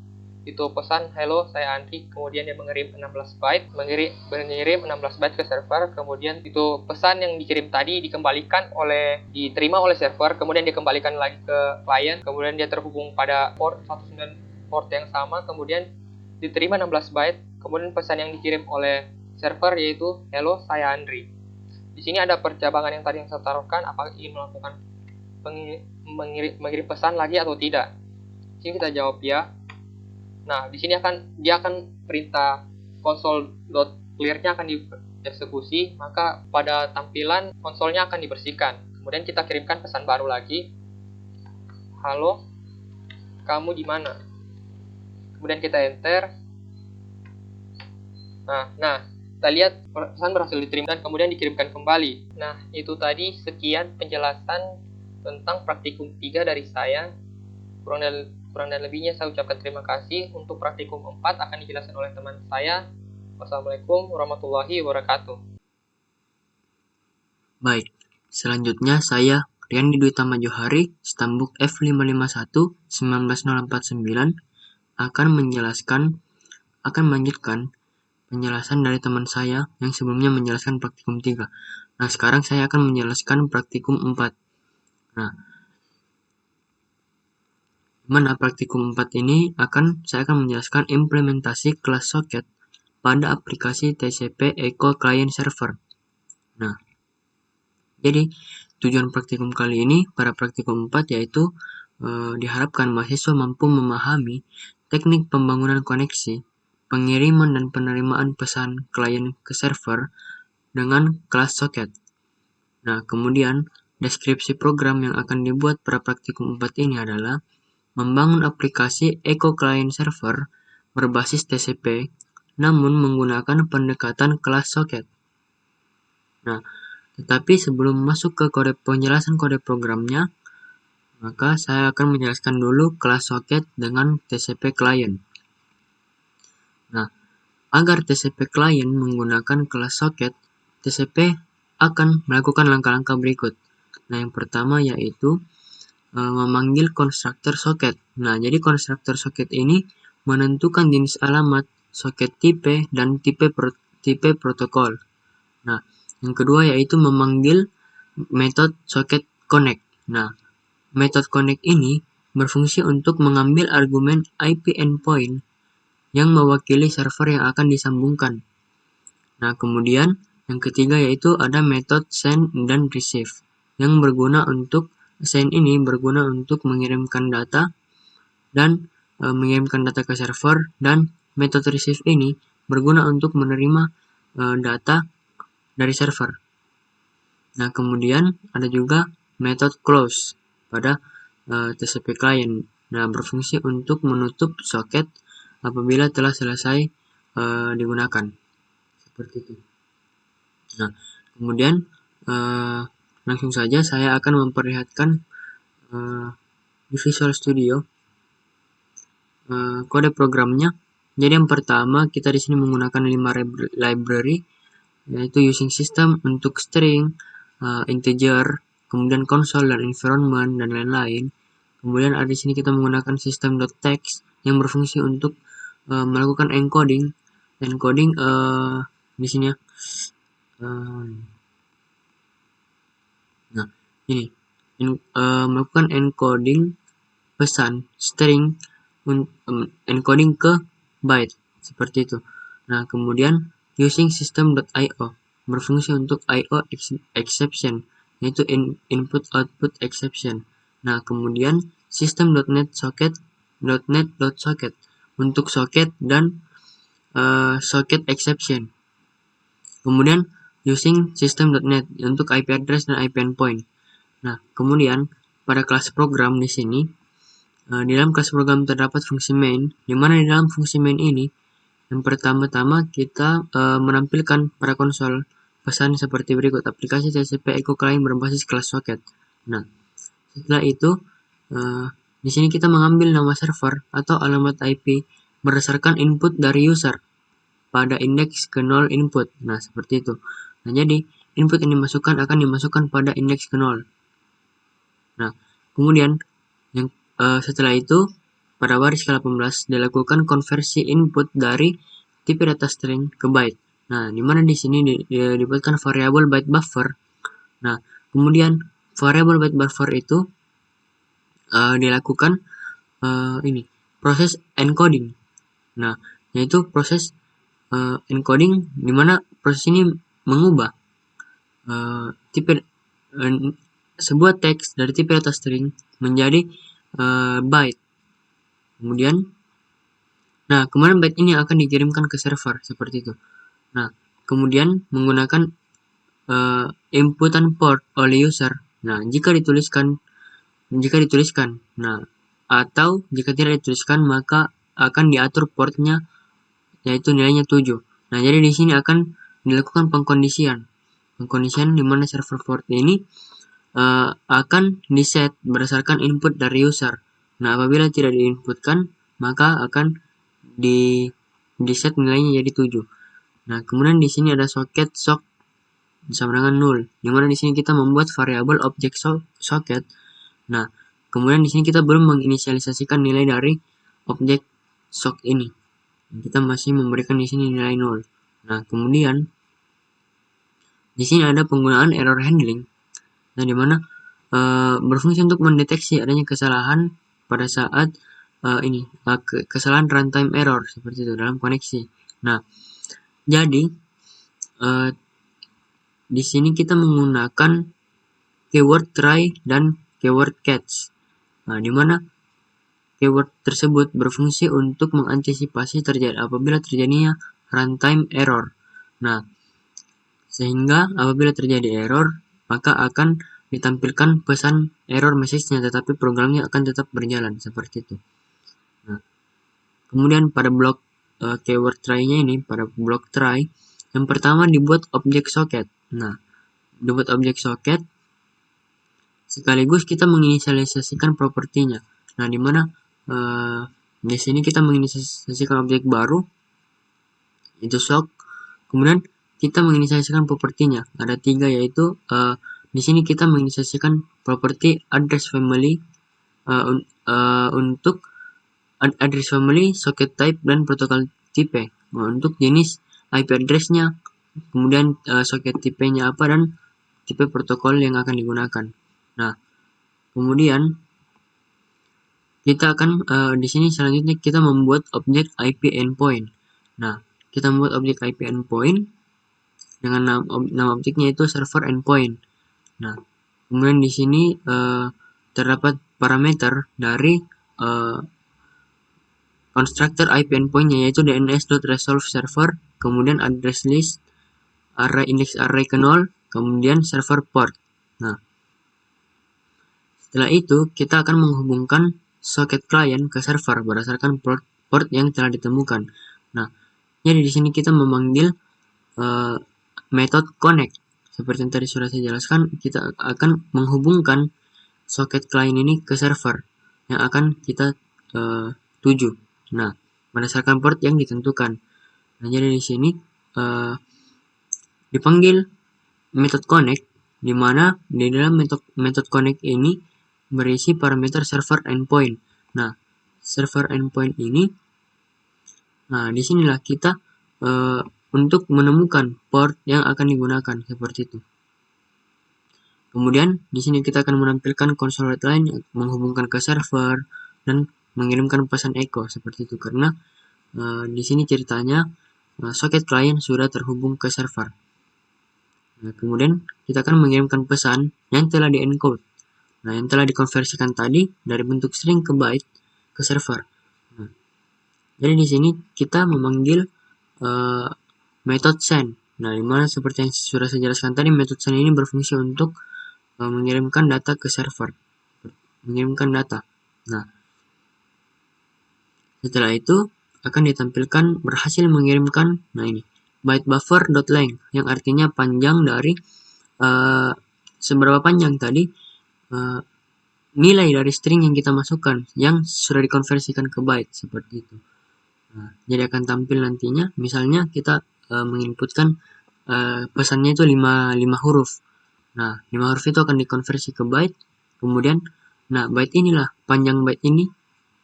itu pesan, hello, saya Andri. Kemudian dia mengirim 16 byte, mengirim 16 byte ke server. Kemudian itu pesan yang dikirim tadi diterima oleh server. Kemudian dikembalikan lagi ke klien. Kemudian dia terhubung pada port 19 port yang sama. Kemudian diterima 16 byte. Kemudian pesan yang dikirim oleh server yaitu, hello, saya Andri. Di sini ada percabangan yang tadi yang saya taruhkan, apakah ingin melakukan mengirim pesan lagi atau tidak. Di sini kita jawab ya. Nah, di sini dia akan perintah console.clear-nya akan dieksekusi, maka pada tampilan konsolnya akan dibersihkan. Kemudian kita kirimkan pesan baru lagi, halo, kamu di mana? Kemudian kita enter. Nah, kita lihat pesan berhasil diterima dan kemudian dikirimkan kembali. Nah, itu tadi sekian penjelasan tentang praktikum 3 dari saya. Kurang dan lebihnya saya ucapkan terima kasih. Untuk praktikum 4 akan dijelaskan oleh teman saya. Wassalamualaikum warahmatullahi wabarakatuh. Baik, selanjutnya saya Riandi Dwi Tama Johari, Stambuk F551 19049 akan melanjutkan penjelasan dari teman saya yang sebelumnya menjelaskan praktikum 3. Nah, sekarang saya akan menjelaskan praktikum 4. Nah, mana praktikum 4 ini saya akan menjelaskan implementasi kelas soket pada aplikasi TCP Echo Client Server. Nah, jadi tujuan praktikum kali ini pada praktikum 4 yaitu diharapkan mahasiswa mampu memahami teknik pembangunan koneksi, pengiriman dan penerimaan pesan klien ke server dengan kelas soket. Nah, kemudian deskripsi program yang akan dibuat pada praktikum 4 ini adalah membangun aplikasi Echo Client Server berbasis TCP namun menggunakan pendekatan kelas soket. Nah, tetapi sebelum masuk ke penjelasan kode programnya, maka saya akan menjelaskan dulu kelas soket dengan TCP client. Nah, agar TCP client menggunakan kelas soket, TCP akan melakukan langkah-langkah berikut. Nah, yang pertama yaitu memanggil konstruktor soket. Nah, jadi konstruktor soket ini menentukan jenis alamat, soket tipe, dan tipe protokol. Nah, yang kedua yaitu memanggil metode soket connect. Nah, metode connect ini berfungsi untuk mengambil argumen IP endpoint yang mewakili server yang akan disambungkan. Nah, kemudian yang ketiga yaitu ada metode send dan receive yang berguna untuk mengirimkan data dan mengirimkan data ke server, dan metode receive ini berguna untuk menerima data dari server. Nah, kemudian ada juga metode close pada TCP client. Nah, berfungsi untuk menutup soket apabila telah selesai digunakan. Seperti itu. Nah, kemudian langsung saja saya akan memperlihatkan di Visual Studio kode programnya. Jadi yang pertama kita di sini menggunakan 5 library, yaitu using system untuk string, integer, kemudian console dan environment dan lain-lain. Kemudian ada di sini kita menggunakan system.text yang berfungsi untuk melakukan encoding di sini ya. Nah, ini melakukan encoding pesan string, encoding ke byte seperti itu. Nah, kemudian using system.io berfungsi untuk I/O exception, yaitu input/output exception. Nah, kemudian system.net socket untuk socket dan socket exception. Kemudian using system.net untuk IP address dan IP endpoint. Nah, kemudian pada kelas program di sini, di dalam kelas program terdapat fungsi main, di mana di dalam fungsi main ini, yang pertama-tama kita menampilkan pada konsol pesan seperti berikut: aplikasi TCP Echo Client berbasis kelas socket. Nah, setelah itu di sini kita mengambil nama server atau alamat IP berdasarkan input dari user pada indeks ke 0 input. Nah, seperti itu. Nah, jadi input yang dimasukkan akan dimasukkan pada indeks ke 0. Nah, kemudian yang setelah itu pada baris ke-18 dilakukan konversi input dari tipe data string ke byte. Nah, di mana di sini dibuatkan variabel byte buffer. Nah, kemudian variabel byte buffer itu dilakukan proses encoding. Nah, yaitu proses encoding di mana proses ini mengubah tipe sebuah teks dari tipe data string menjadi byte. Kemudian byte ini akan dikirimkan ke server seperti itu. Nah, kemudian menggunakan inputan port oleh user. Nah, jika dituliskan, nah, atau jika tidak dituliskan maka akan diatur portnya, yaitu nilainya 7. Nah, jadi di sini akan dilakukan pengkondisian di mana server port ini akan diset berdasarkan input dari user. Nah, apabila tidak diinputkan maka akan di-set nilainya jadi 7. Nah, kemudian di sini ada socket sock sama dengan 0, di mana di sini kita membuat variabel objek socket. Nah, kemudian di sini kita belum menginisialisasikan nilai dari objek sock ini. Kita masih memberikan di sini nilai 0. Nah, kemudian di sini ada penggunaan error handling. Nah, di mana berfungsi untuk mendeteksi adanya kesalahan pada saat kesalahan runtime error seperti itu dalam koneksi. Nah, jadi di sini kita menggunakan keyword try dan keyword catch. Nah, di mana keyword tersebut berfungsi untuk mengantisipasi apabila terjadinya runtime error. Nah, sehingga apabila terjadi error, maka akan ditampilkan pesan error message-nya, tetapi programnya akan tetap berjalan seperti itu. Nah, kemudian pada blok keyword try-nya ini, pada blok try, yang pertama dibuat objek socket. Nah, dibuat objek socket sekaligus kita menginisialisasikan propertinya. Nah, di mana di sini kita menginisialisasikan objek baru itu sock. Kemudian kita menginisialisasikan propertinya. Ada 3, yaitu di sini kita menginisialisasikan properti address family untuk address family, socket type, dan protokol tipe. Nah, untuk jenis IP address-nya, kemudian socket tipe-nya apa, dan tipe protokol yang akan digunakan. Nah, kemudian kita akan di sini selanjutnya kita membuat objek IP endpoint. Nah, kita membuat objek IP endpoint dengan nama objeknya itu server endpoint. Nah, kemudian di sini terdapat parameter dari constructor IP endpoint-nya, yaitu dns.resolve server, kemudian address list, index array ke 0, kemudian server port. Nah, setelah itu kita akan menghubungkan socket client ke server berdasarkan port yang telah ditemukan. Nah, jadi di sini kita memanggil metode connect. Seperti yang tadi sudah saya jelaskan, kita akan menghubungkan socket client ini ke server yang akan kita tuju. Nah, berdasarkan port yang ditentukan. Nah, jadi di sini dipanggil method connect, di mana di dalam method connect ini berisi parameter server endpoint. Nah, server endpoint ini, nah disinilah kita untuk menemukan port yang akan digunakan seperti itu. Kemudian di sini kita akan menampilkan console line menghubungkan ke server dan mengirimkan pesan echo seperti itu, karena di sini ceritanya soket klien sudah terhubung ke server. Nah, kemudian kita akan mengirimkan pesan yang telah di-encode. Nah, yang telah dikonversikan tadi dari bentuk string ke byte ke server. Nah, jadi di sini kita memanggil method send. Nah, dimana seperti yang sudah saya jelaskan tadi, method send ini berfungsi untuk mengirimkan data ke server, mengirimkan data. Nah, setelah itu akan ditampilkan berhasil mengirimkan, nah ini, byte buffer.length, yang artinya panjang dari seberapa panjang tadi nilai dari string yang kita masukkan, yang sudah dikonversikan ke byte, seperti itu. Nah, jadi akan tampil nantinya, misalnya kita menginputkan pesannya itu 5 huruf. Nah, 5 huruf itu akan dikonversi ke byte, kemudian, nah byte inilah, panjang byte ini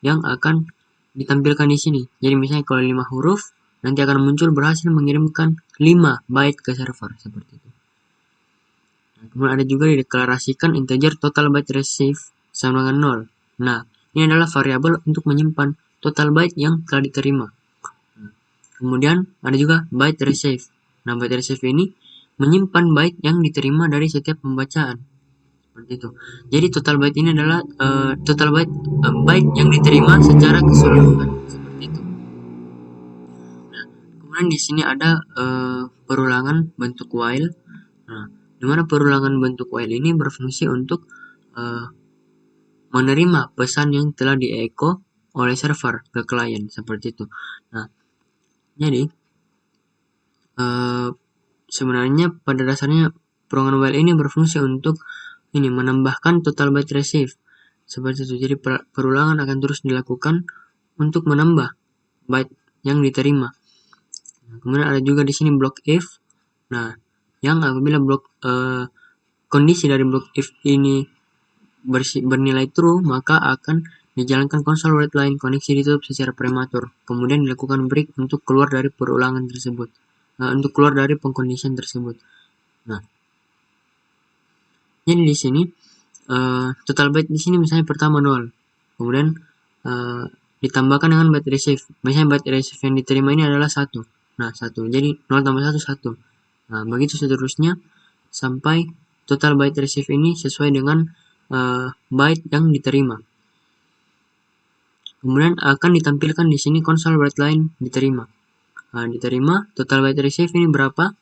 yang akan ditampilkan di sini. Jadi misalnya kalau 5 huruf, nanti akan muncul berhasil mengirimkan 5 byte ke server, seperti itu. Nah, kemudian ada juga dideklarasikan integer total byte receive sama dengan 0. Nah, ini adalah variabel untuk menyimpan total byte yang telah diterima. Nah, kemudian ada juga byte receive. Nah, byte receive ini menyimpan byte yang diterima dari setiap pembacaan, seperti itu. Jadi total byte ini adalah total byte byte yang diterima secara keseluruhan, seperti itu. Nah, kemudian di sini ada perulangan bentuk while. Nah, dimana perulangan bentuk while ini berfungsi untuk menerima pesan yang telah di-echo oleh server ke klien, seperti itu. Nah, jadi sebenarnya pada dasarnya perulangan while ini berfungsi untuk ini menambahkan total byte receive, seperti itu. Jadi perulangan akan terus dilakukan untuk menambah byte yang diterima. Nah, kemudian ada juga di sini block if. Nah, yang apabila kondisi dari block if ini bernilai true, maka akan dijalankan console write line, koneksi ditutup secara prematur. Kemudian dilakukan break untuk keluar dari perulangan tersebut, untuk keluar dari pengkondisian tersebut. Nah, jadi di sini total byte di sini misalnya pertama 0, kemudian ditambahkan dengan byte receive. Misalnya byte receive yang diterima ini adalah 1. Nah, 1. Jadi 0 tambah 1, 1. Nah, begitu seterusnya sampai total byte receive ini sesuai dengan byte yang diterima. Kemudian akan ditampilkan di sini console write line diterima. Diterima total byte receive ini berapa?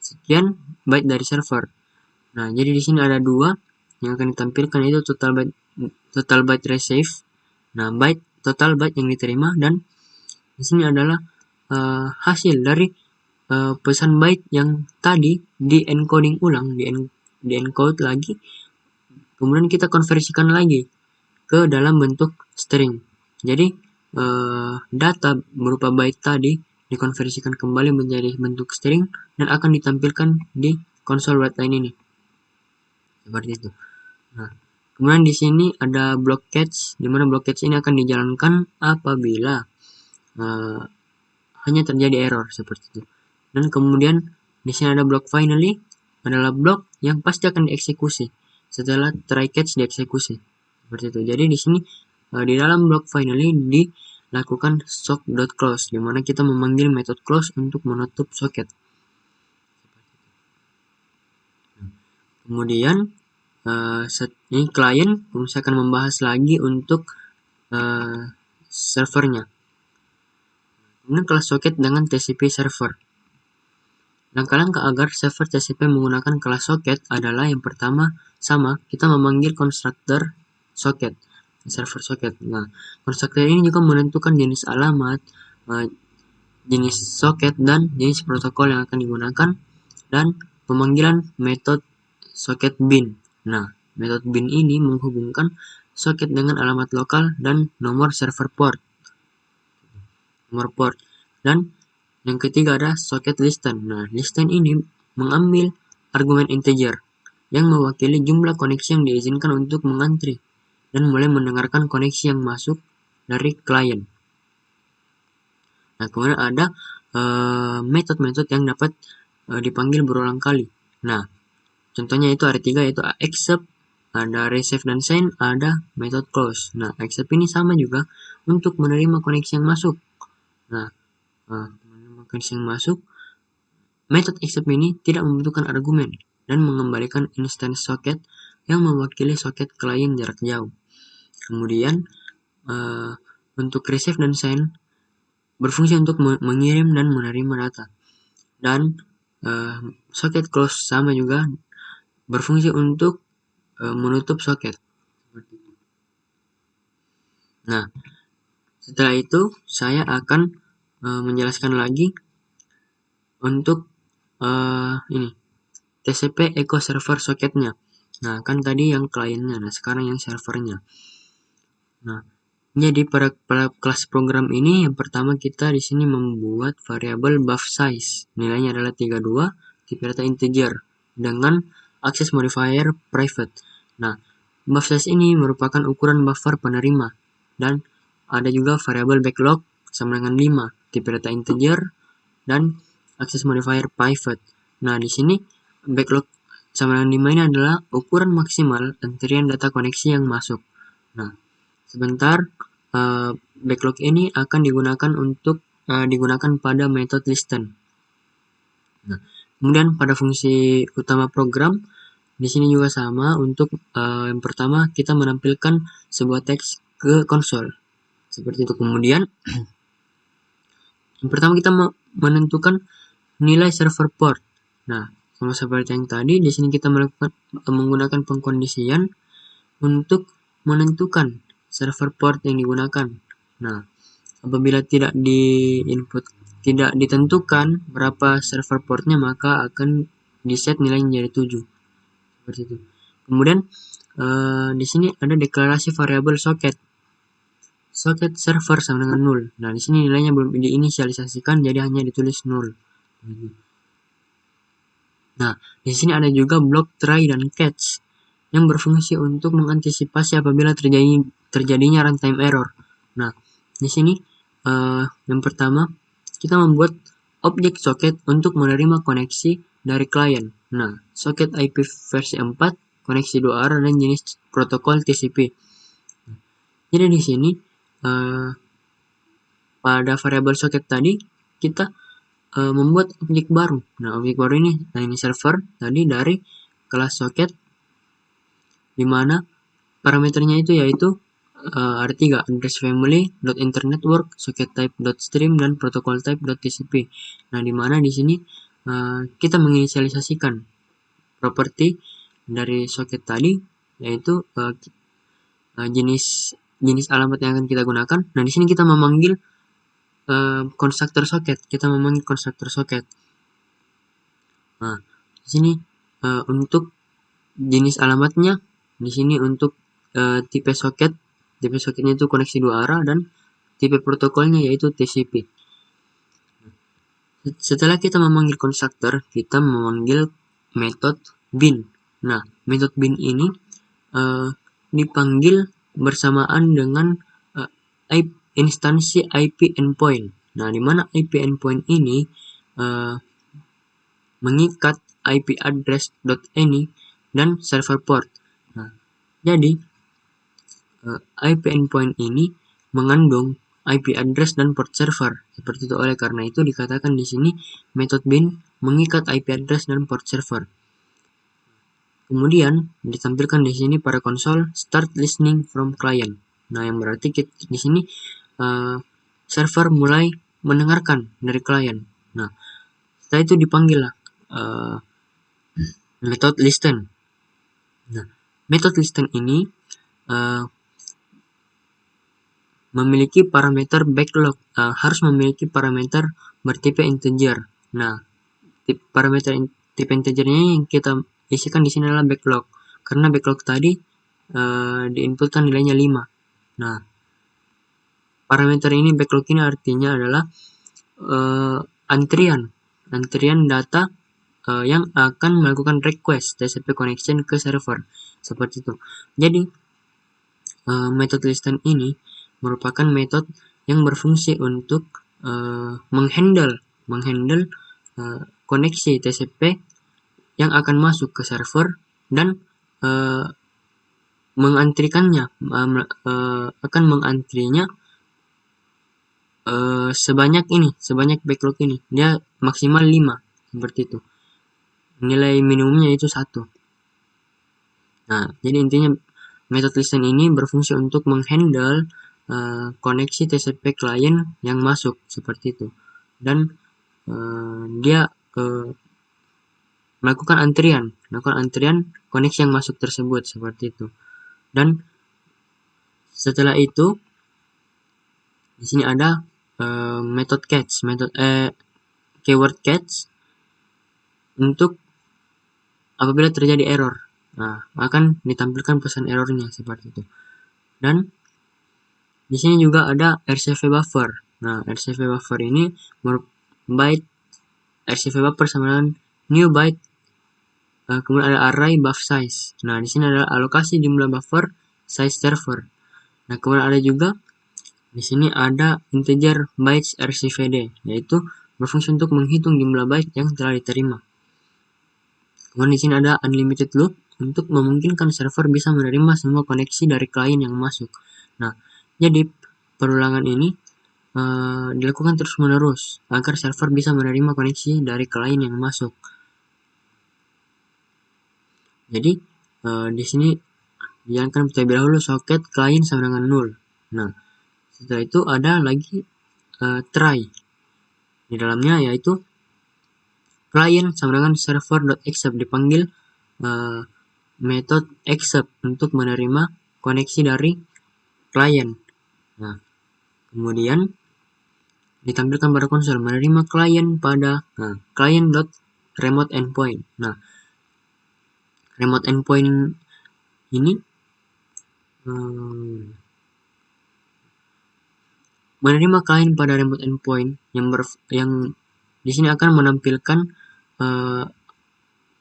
Sekian byte dari server. Nah, jadi di sini ada 2 yang akan ditampilkan, itu total byte receive. Nah, total byte yang diterima, dan di sini adalah hasil dari pesan byte yang tadi di encoding ulang, di encode lagi, kemudian kita konversikan lagi ke dalam bentuk string. Jadi data berupa byte tadi dikonversikan kembali menjadi bentuk string dan akan ditampilkan di console write line ini, seperti itu. Nah, kemudian di sini ada block catch, di mana block catch ini akan dijalankan apabila hanya terjadi error, seperti itu. Dan kemudian di sini ada block finally, adalah blok yang pasti akan dieksekusi setelah try catch dieksekusi, seperti itu. Jadi di sini di dalam blok finally dilakukan sock.close, di mana kita memanggil method close untuk menutup soket. Kemudian ini klien akan membahas lagi untuk servernya. Kemudian kelas soket dengan TCP server. Langkah-langkah agar server TCP menggunakan kelas soket adalah yang pertama, sama, kita memanggil konstruktor soket, server soket. Nah, konstruktor ini juga menentukan jenis alamat, jenis soket, dan jenis protokol yang akan digunakan, dan pemanggilan metode soket bin. Nah, metode bin ini menghubungkan soket dengan alamat lokal dan nomor server port. Dan yang ketiga ada soket listen. Nah, listen ini mengambil argumen integer yang mewakili jumlah koneksi yang diizinkan untuk mengantri dan mulai mendengarkan koneksi yang masuk dari klien. Nah, kemudian ada metode-metode yang dapat dipanggil berulang kali. Nah, contohnya itu ada 3, yaitu accept, ada receive dan send, ada method close. Nah, accept ini sama juga untuk menerima koneksi yang masuk. Nah, teman-teman yang masuk, metode accept ini tidak membutuhkan argumen dan mengembalikan instance socket yang mewakili socket klien jarak jauh. Kemudian untuk receive dan send berfungsi untuk mengirim dan menerima data. Dan socket close sama juga berfungsi untuk menutup socket. Nah, setelah itu saya akan menjelaskan lagi untuk ini TCP Echo Server socketnya. Nah, kan tadi yang kliennya, nah sekarang yang servernya. Nah, jadi pada kelas program ini yang pertama kita di sini membuat variabel buff size. Nilainya adalah 32, tipe data integer dengan access modifier private. Nah, buff size ini merupakan ukuran buffer penerima dan ada juga variabel backlog sama dengan 5, tipe data integer dan access modifier private. Nah, di sini backlog sama dengan 5 ini adalah ukuran maksimal antrian data koneksi yang masuk. Nah, sebentar, backlog ini akan digunakan pada method listen. Nah, kemudian pada fungsi utama program di sini juga sama. Untuk yang pertama kita menampilkan sebuah teks ke konsol seperti itu. Kemudian yang pertama kita menentukan nilai server port. Nah, sama seperti yang tadi, di sini kita menggunakan pengkondisian untuk menentukan server port yang digunakan. Nah, apabila tidak ditentukan berapa server portnya, maka akan di-set nilai menjadi 7. Seperti itu. Kemudian di sini ada deklarasi variabel socket. Socket server sama dengan 0. Nah, di sini nilainya belum diinisialisasikan, jadi hanya ditulis 0. Nah, di sini ada juga blok try dan catch yang berfungsi untuk mengantisipasi apabila terjadinya runtime error. Nah, di sini yang pertama kita membuat objek socket untuk menerima koneksi dari klien. Nah, socket IP versi 4, koneksi 2 arah dan jenis protokol TCP. Jadi di sini pada variabel socket tadi kita membuat objek baru. Nah, objek baru ini, server tadi dari kelas socket, di mana parameternya itu yaitu ada 3, address family, .internetwork, socket type .stream dan protocol type .tcp. Nah, di mana di sini kita menginisialisasikan properti dari socket tadi yaitu jenis alamat yang akan kita gunakan. Nah, di sini kita memanggil konstruktor socket. Nah, di sini untuk jenis alamatnya, di sini untuk tipe socketnya itu koneksi 2 arah dan tipe protokolnya yaitu TCP. Setelah kita memanggil konstruktor, kita memanggil metode bin. Nah, metode bin ini dipanggil bersamaan dengan instansi IP endpoint. Nah, di mana IP endpoint ini mengikat IP address.any dan server port. Nah, jadi IP endpoint ini mengandung IP address dan port server. Seperti itu. Oleh karena itu dikatakan di sini metode bin mengikat IP address dan port server. Kemudian ditampilkan di sini pada konsol start listening from client. Nah, yang berarti di sini server mulai mendengarkan dari klien. Nah, setelah itu dipanggil lah method listen. Nah, method listen ini memiliki parameter backlog, harus memiliki parameter bertipe integer. Nah, parameter tipe integernya yang kita isikan di sini adalah backlog, karena backlog tadi diinputkan nilainya 5. Nah, parameter ini, backlog ini artinya adalah antrian data yang akan melakukan request TCP connection ke server. Seperti itu. Jadi metode listen ini merupakan metode yang berfungsi untuk menghandle koneksi TCP yang akan masuk ke server dan mengantrikannya, akan mengantrinya sebanyak backlog ini. Dia maksimal 5 seperti itu. Nilai minimumnya itu 1. Nah, jadi intinya metode listen ini berfungsi untuk menghandle koneksi TCP klien yang masuk seperti itu. Dan dia melakukan antrian koneksi yang masuk tersebut seperti itu. Dan setelah itu di sini ada metode catch, keyword catch untuk apabila terjadi error. Nah, akan ditampilkan pesan errornya seperti itu. Dan di sini juga ada RCV buffer. Nah, RCV buffer ini byte RCV buffer sama dengan new byte. Kemudian ada array buff size. Nah, di sini adalah alokasi jumlah buffer size server. Nah, kemudian ada juga di sini ada integer bytes RCVD, yaitu berfungsi untuk menghitung jumlah byte yang telah diterima. Kemudian di sini ada unlimited loop untuk memungkinkan server bisa menerima semua koneksi dari klien yang masuk. Nah, jadi perulangan ini dilakukan terus-menerus agar server bisa menerima koneksi dari klien yang masuk. Jadi di sini dijalankan terlebih dahulu soket klien sama dengan 0. Nah, setelah itu ada lagi try di dalamnya, yaitu klien sama dengan server.accept dipanggil metode accept untuk menerima koneksi dari klien. Nah, kemudian ditampilkan pada konsol menerima klien pada client.remote endpoint. Nah, remote endpoint ini menerima klien pada remote endpoint yang di sini akan menampilkan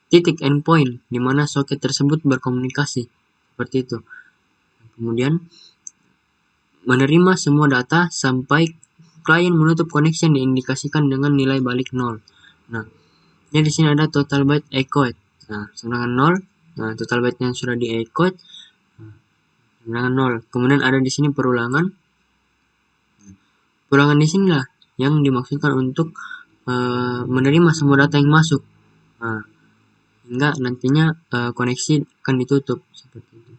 titik endpoint di mana soket tersebut berkomunikasi seperti itu. Kemudian menerima semua data sampai klien menutup koneksi yang diindikasikan dengan nilai balik 0. Nah, jadi di sini ada total byte echoed. Nah, sama dengan 0. Nah, total byte yang sudah di echoed dengan 0. Kemudian ada di sini perulangan. Perulangan di sinilah yang dimaksudkan untuk menerima semua data yang masuk. Nah, hingga nantinya koneksi akan ditutup seperti itu.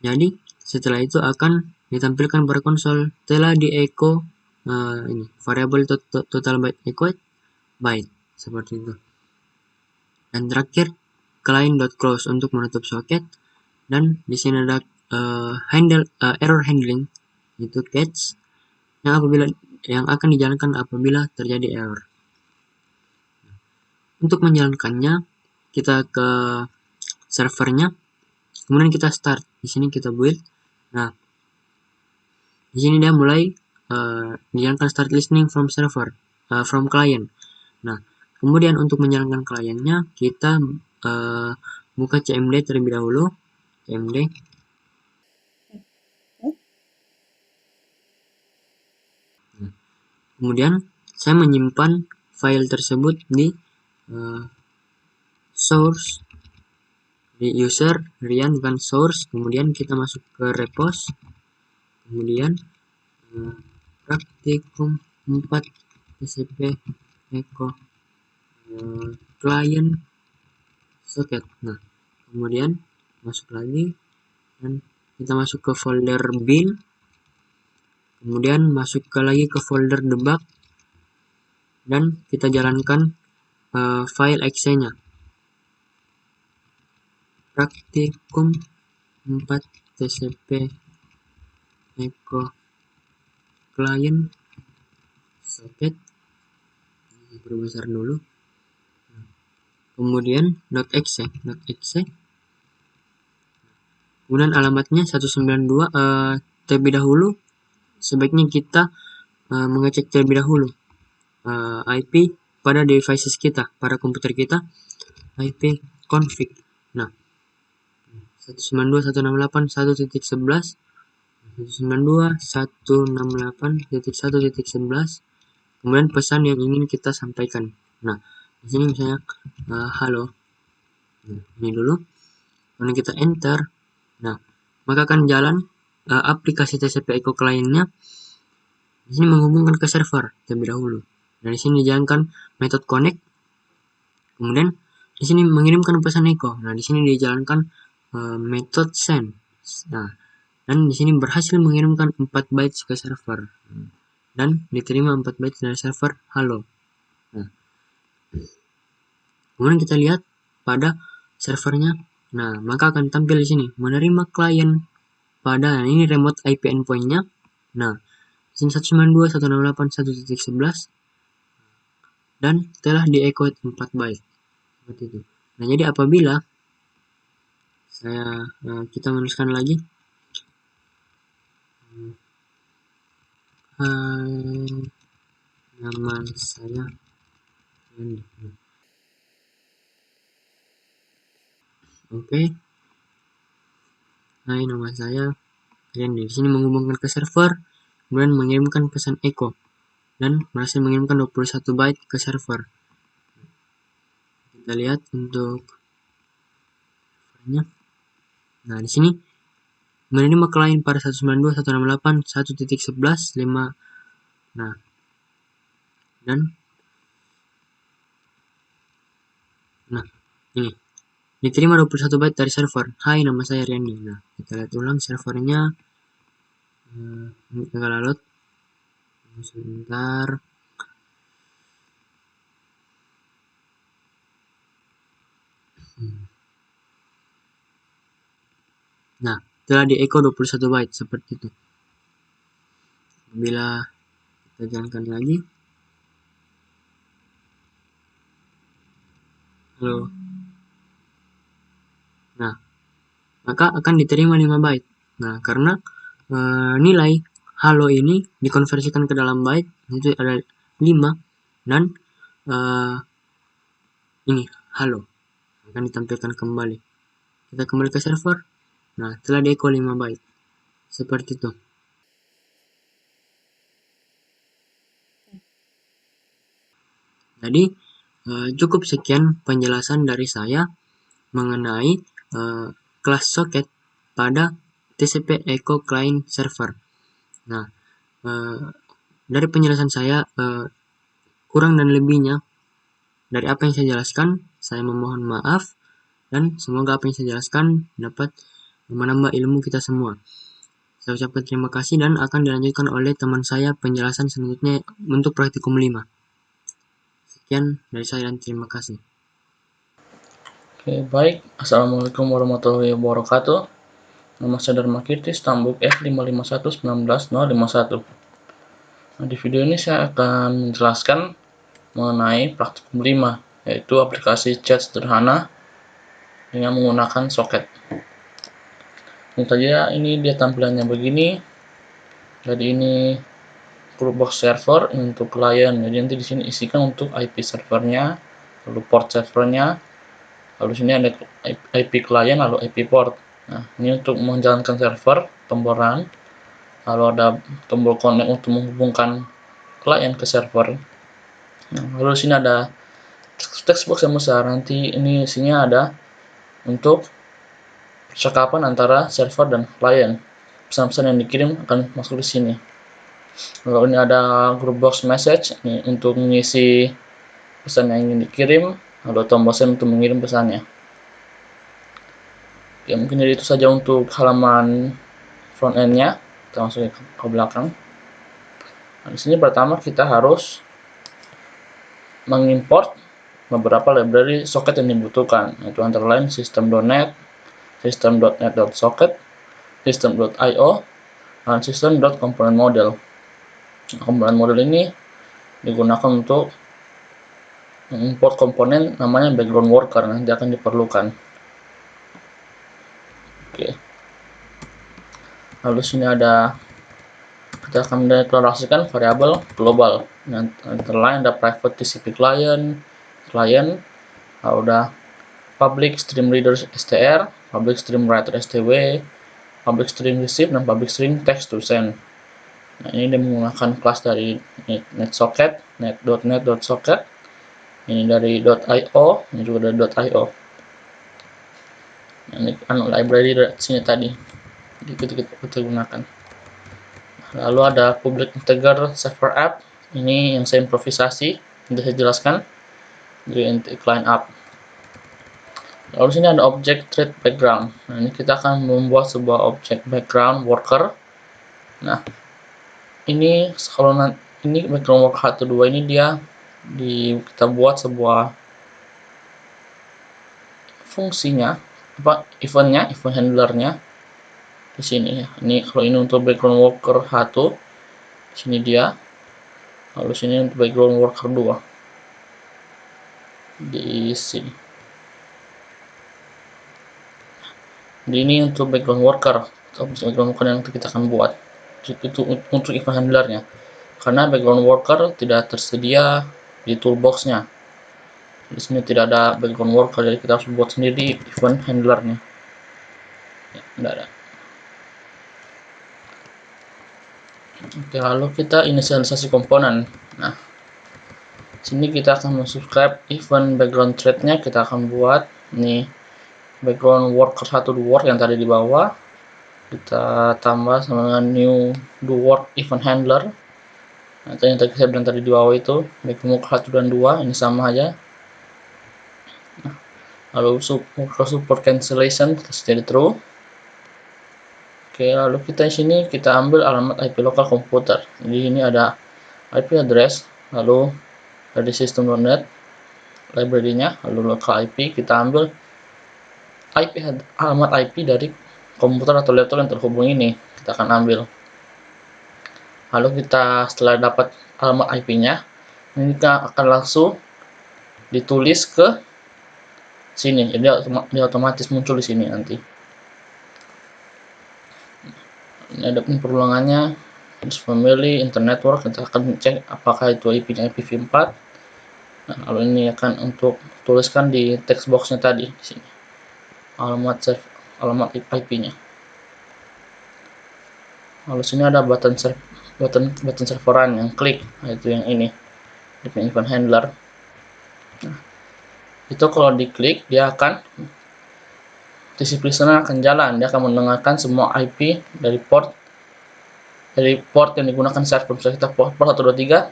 Jadi setelah itu akan ditampilkan pada konsol telah di echo ini variable total byte echoed byte seperti itu. Dan terakhir client.close untuk menutup soket. Dan di sini ada error handling, itu catch yang akan dijalankan apabila terjadi error. Untuk menjalankannya, kita ke servernya, kemudian kita start. Di sini kita build. Nah, di sini dia mulai dijalankan start listening from server, from client. Nah, kemudian untuk menjalankan kliennya, kita buka CMD terlebih dahulu. CMD. Nah, kemudian saya menyimpan file tersebut di source, di user rian bukan source. Kemudian kita masuk ke repos, kemudian praktikum 4 TCP echo client socket. Nah, kemudian masuk lagi dan kita masuk ke folder bin, kemudian masuk lagi ke folder debug, dan kita jalankan file exe-nya praktikum 4 TCP echo client socket. Perbesar dulu, kemudian .exe, kemudian alamatnya 192. Terlebih dahulu sebaiknya kita mengecek terlebih dahulu IP pada devices kita, pada komputer kita, IP config. Nah, 192.168.1.11, 192.168.1.11. Kemudian pesan yang ingin kita sampaikan. Nah, di sini misalnya halo. Nah, ini dulu. Kemudian kita enter. Nah, maka akan jalan aplikasi TCP echo client-nya Di sini menghubungkan ke server terlebih dahulu. Dan di sini dijalankan metode connect. Kemudian di sini mengirimkan pesan echo. Nah, di sini dijalankan metode send. Nah, dan di sini berhasil mengirimkan 4 bytes ke server. Dan diterima 4 bytes dari server halo. Nah, kemudian kita lihat pada servernya. Nah, maka akan tampil di sini menerima klien pada ini remote IP endpoint-nya. Nah, sini 192.168.1.11 dan telah di-echo 4 byte. Seperti itu. Nah, jadi apabila kita menuliskan lagi nama saya Randy. Oke. Hai, nama saya Randy. Di sini menghubungkan ke server, kemudian mengirimkan pesan echo dan berhasil mengirimkan 21 byte ke server. Kita lihat untuk servernya. Nah, di sini menerima klien pada 192.168.1.11.5. Nah, dan ini diterima 21 byte dari server. Hai, nama saya Randy. Nah, kita lihat ulang servernya. Tinggal load sebentar. Nah, telah di-echo 21 byte seperti itu. Bila kita jalankan lagi. Halo. Nah, maka akan diterima 5 byte. Nah, karena nilai halo ini dikonversikan ke dalam byte, itu ada 5 dan ini halo akan ditampilkan kembali. Kita kembali ke server. Nah, telah di-echo 5 byte. Seperti itu. Jadi, cukup sekian penjelasan dari saya mengenai kelas socket pada TCP Echo Client Server. Nah, dari penjelasan saya, kurang dan lebihnya dari apa yang saya jelaskan, saya memohon maaf dan semoga apa yang saya jelaskan dapat menambah ilmu kita semua. Saya ucapkan terima kasih dan akan dilanjutkan oleh teman saya penjelasan selanjutnya untuk praktikum 5. Sekian dari saya dan terima kasih. Oke, baik. Assalamualaikum warahmatullahi wabarakatuh. Nama saya Dharma Kirti, Stambuk F551190151. Nah, di video ini saya akan menjelaskan mengenai praktikum 5, yaitu aplikasi chat sederhana dengan menggunakan soket. Tentu saja ini dia tampilannya begini. Jadi ini group box server untuk klien. Jadi nanti di sini isikan untuk IP servernya, lalu port servernya, lalu sini ada IP klien, lalu IP port. Nah, ini untuk menjalankan server, tombol run, lalu ada tombol connect untuk menghubungkan klien ke server. Nah, lalu sini ada text box yang besar. Nanti ini isinya ada untuk percakapan antara server dan klien. Pesan-pesan yang dikirim akan masuk di sini. Lalu ini ada group box message ini untuk mengisi pesan yang ingin dikirim, lalu tombol send untuk mengirim pesannya. Oke, mungkin dari itu saja untuk halaman front end-nya. Kita masuk ke belakang. Nah, di sini pertama kita harus mengimport beberapa library socket yang dibutuhkan, yaitu antara lain system.net, system.net.socket, system.io, dan system.componentModel. Komponen model ini digunakan untuk mengimport komponen namanya background worker, nanti akan diperlukan. Oke. Lalu sini ada, kita akan mendeklarasikan variabel global. Antara lain ada private TCP client, lalu ada public stream reader str, public stream writer stw, public stream receive, dan public stream text to send. Nah, ini dia menggunakan kelas dari netsocket, net.net.socket, ini dari .io, ini juga dari .io. Nah, ini library dari sini tadi, kita gunakan. Lalu ada public integer server app. Ini yang saya improvisasi, tidak saya jelaskan. Jadi client app. Lalu sini ada object thread background. Nah, ini kita akan membuat sebuah object background worker. Nah, ini kalau ini background worker 1 2 ini dia kita buat sebuah fungsinya, event handlernya di sini ya. Ini kalau ini untuk background worker 1, sini dia. Lalu sini untuk background worker 2 di sini. Jadi ini untuk background worker yang kita akan buat itu untuk event handlernya, karena background worker tidak tersedia di toolboxnya. Di sini tidak ada background worker, jadi kita harus buat sendiri event handlernya. Ya, tidak ada. Oke, lalu kita inisialisasi komponen. Nah, sini kita akan mensubscribe event background thread-nya. Kita akan buat nih background worker 1 do work yang tadi di bawah, kita tambah sama dengan new do work event handler. Nah, yang tadi saya bilang tadi di bawah itu background worker 1 dan 2 ini sama aja. Nah, lalu support cancellation jadi true. Oke, lalu kita di sini kita ambil alamat IP lokal komputer. Jadi ini ada IP address, lalu dari system.net library-nya, lalu local IP, kita ambil alamat IP dari komputer atau laptop yang terhubung ini, kita akan ambil. Lalu kita setelah dapat alamat IP-nya, ini kita akan langsung ditulis ke sini. Jadi dia otomatis muncul di sini nanti. Ini ada perulangannya, family, internet network. Kita akan cek apakah itu IP-nya IPv4. Nah, lalu ini akan untuk tuliskan di text box-nya tadi di sini. Alamat IP-nya. Lalu sini ada button serveran yang klik, yaitu yang ini, event handler. Nah, itu kalau diklik dia akan TCP listener akan jalan, dia akan mendengarkan semua IP dari port yang digunakan server. Misalnya kita port 123,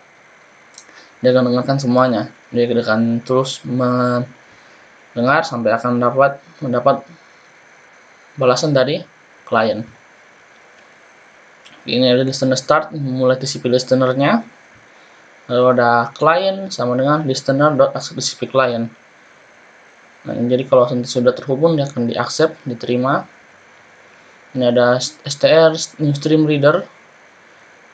dia akan mendengarkan semuanya. Dia akan terus mendengar sampai akan mendapat balasan dari klien. Ini ada listener start, memulai TCP listenernya. Lalu ada client sama dengan listener.accept TCP client. Nah, jadi kalau sudah terhubung dia akan di-accept, diterima. Ini ada str new stream reader.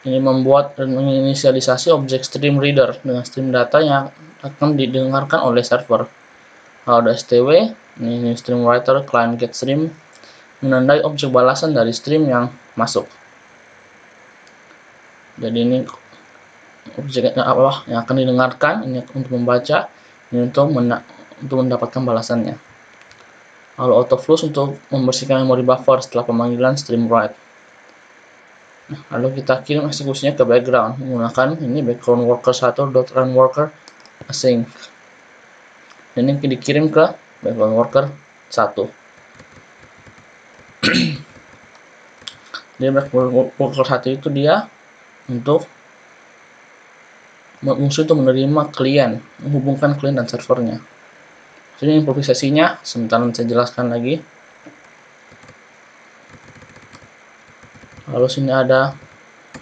Ini membuat dan menginisialisasi objek stream reader dengan stream data yang akan didengarkan oleh server. Lalu ada stw, ini new stream writer client get stream, menandai objek balasan dari stream yang masuk. Jadi ini objek yang akan didengarkan, ini untuk membaca, ini untuk mendapatkan balasannya. Lalu autoflush untuk membersihkan memori buffer setelah pemanggilan stream write. Nah, lalu kita kirim eksekusinya ke background menggunakan ini background worker 1.run worker async. Dan ini dikirim ke background worker 1. Jadi background worker 1 itu dia untuk menerima klien, menghubungkan klien dan servernya. Jadi improvisasinya, sebentar saya jelaskan lagi. Lalu sini ada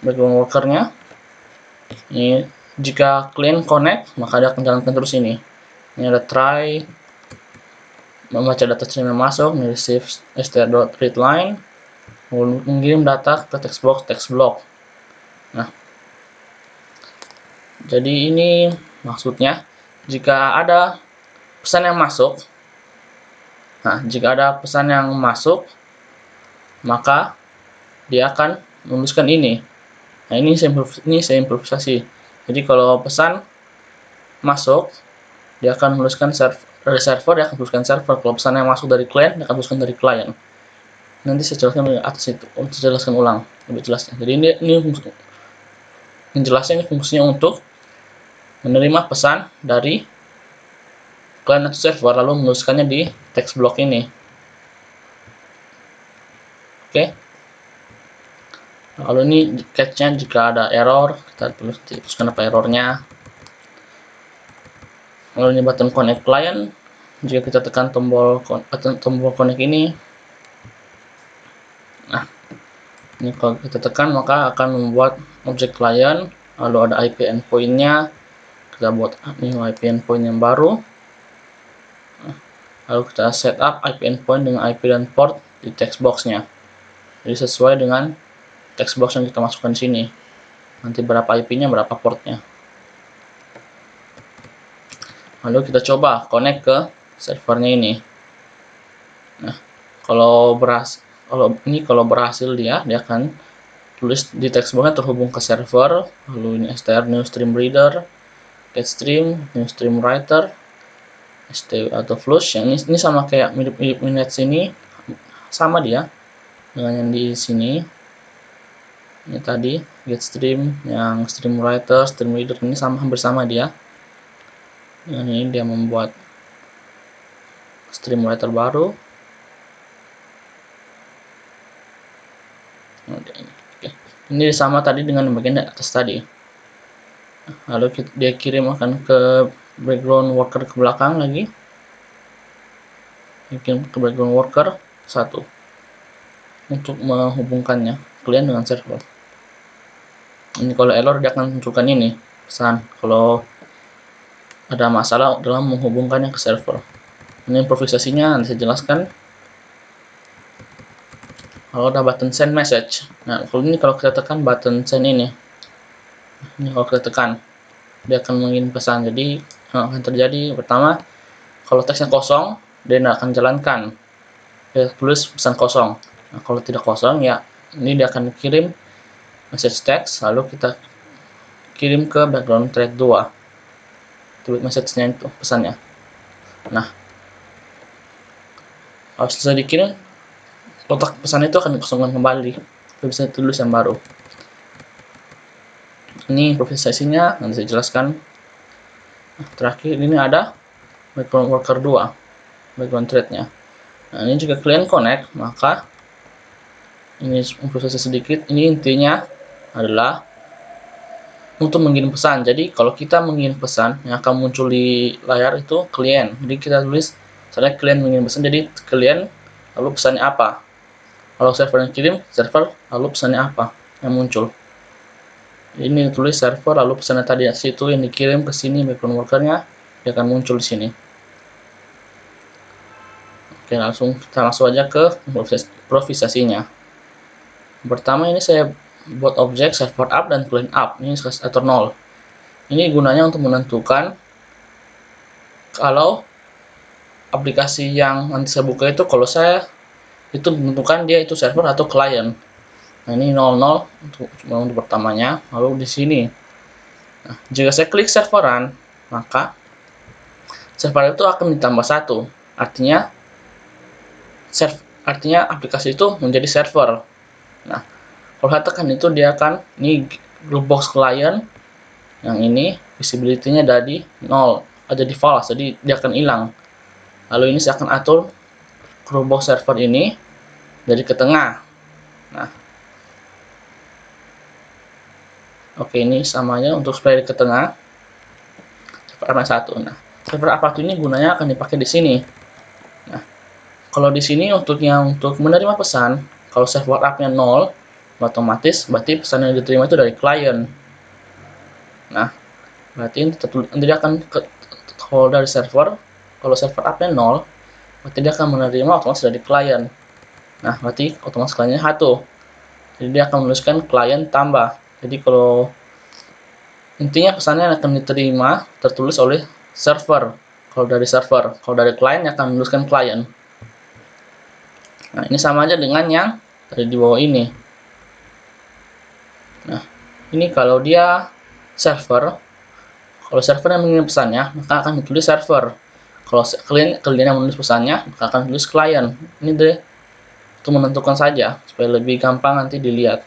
background workernya. Ini jika klien connect, maka dia akan jalankan terus ini. Ini ada try, membaca data stream yang masuk, receive str.readline, mengirim data ke text block. Nah, jadi ini maksudnya jika ada pesan yang masuk. Nah, jika ada pesan yang masuk, maka dia akan menuliskan ini. Nah, ini saya improvisasi. Jadi kalau pesan masuk, dia akan menuliskan dari server, dia akan tuliskan server. Kalau pesan yang masuk dari klien, dia akan tuliskan dari klien. Nanti saya jelaskan di atas itu, untuk jelaskan ulang lebih jelasnya. Jadi ini menjelaskan ini fungsinya untuk menerima pesan dari klien atau server lalu menuliskannya di text block ini. Oke. Lalu ini catch-nya jika ada error, kita tuliskan apa errornya. Lalu ini button connect client, jika kita tekan tombol connect ini, nah ini kalau kita tekan maka akan membuat objek client. Lalu ada IP endpoint-nya, kita buat ini IP endpoint yang baru. Lalu kita setup IP endpoint dengan IP dan port di text box-nya. Jadi sesuai dengan text box yang kita masukkan di sini. Nanti berapa IP-nya, berapa port-nya. Lalu kita coba connect ke servernya ini. Nah, kalau berhasil dia akan tulis di text box-nya terhubung ke server. Lalu ini str new stream reader, get stream, new stream writer, st atau flush. Yang ini sama kayak mirip minutes ini, sama dia dengan yang di sini. Ini tadi get stream, yang stream writer, stream reader ini hampir sama dia. Yang ini dia membuat stream writer baru. Oke. Ini sama tadi dengan bagian atas tadi. Lalu dia kirim akan ke background worker ke belakang lagi. Bikin ke background worker 1 untuk menghubungkannya client dengan server. Ini kalau error dia akan munculkan ini pesan kalau ada masalah dalam menghubungkannya ke server. Ini improvisasinya nanti saya jelaskan. Kalau ada button send message, nah kalau kita tekan button send ini kalau kita tekan dia akan mengirim pesan. Jadi yang akan terjadi pertama, kalau teksnya kosong dia tidak akan jalankan, dia tulis pesan kosong. Nah, kalau tidak kosong ya ini dia akan kirim message text, lalu kita kirim ke background thread 2 tulis message-nya itu pesannya. Nah, kalau selesai dikirim, kotak pesan itu akan dikosongkan kembali, kita bisa tulis yang baru. Ini improvisasinya nanti saya jelaskan. Nah, terakhir ini ada background worker 2 background thread-nya. Nah, ini jika client connect, maka ini improvisasi sedikit. Ini intinya adalah untuk mengirim pesan. Jadi kalau kita mengirim pesan, yang akan muncul di layar itu client. Jadi kita tulis misalnya client mengirim pesan, jadi client lalu pesannya apa. Kalau server yang kirim, server lalu pesannya apa yang muncul. Ini tulis server lalu pesannya tadi di situ yang dikirim ke sini background workernya, dia akan muncul di sini. Oke, kita langsung aja ke improvisasinya. Pertama ini saya buat objek server up dan client up, ini stator 0. Ini gunanya untuk menentukan kalau aplikasi yang nanti saya buka itu, kalau saya itu menentukan dia itu server atau client. Nah, ini 00 untuk pertamanya. Lalu di sini, nah, jika saya klik serveran, maka server itu akan ditambah 1. Artinya aplikasi itu menjadi server. Nah, kalau saya tekan itu dia akan, ini group box client yang ini visibility-nya dari 0, ada di false, jadi dia akan hilang. Lalu ini saya akan atur group box server ini dari ke tengah. Nah, oke, ini samanya untuk supaya ke tengah server up 1. Nah, server up 1 ini gunanya akan dipakai di sini. Nah, kalau di sini untuk menerima pesan, kalau server up-nya 0, otomatis berarti pesan yang diterima itu dari client. Nah, berarti nanti dia akan kalau dari server, kalau server up-nya 0, berarti dia akan menerima otomatis dari client. Nah, berarti otomatis client-nya 1. Jadi dia akan menuliskan client tambah. Jadi kalau intinya pesannya akan diterima tertulis oleh server. Kalau dari server, kalau dari client akan menuliskan client. Nah, ini sama aja dengan yang tadi di bawah ini. Nah, ini kalau dia server, kalau server yang mengirim pesannya, maka akan ditulis server. Kalau client yang menulis pesannya, maka akan ditulis client. Ini deh, untuk menentukan saja, supaya lebih gampang nanti dilihat.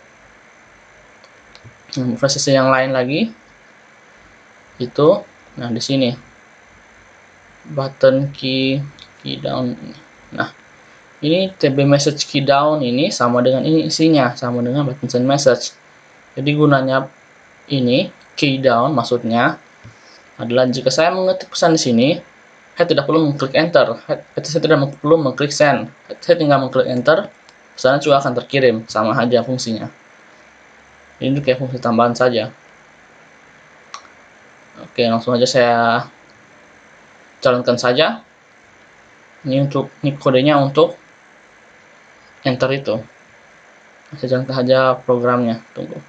Nah, versi yang lain lagi, itu, nah di sini, button key down. Nah, ini TB message key down ini sama dengan ini isinya, sama dengan button send message. Jadi gunanya ini key down maksudnya adalah jika saya mengetik pesan di sini, saya tidak perlu mengklik enter, saya tidak perlu mengklik send, saya tinggal mengklik enter, pesannya juga akan terkirim, sama aja fungsinya. Ini kayak fungsi tambahan saja. Oke, langsung aja saya jalankan saja. Ini kodenya untuk enter itu. Saya jalankan saja programnya. Tunggu.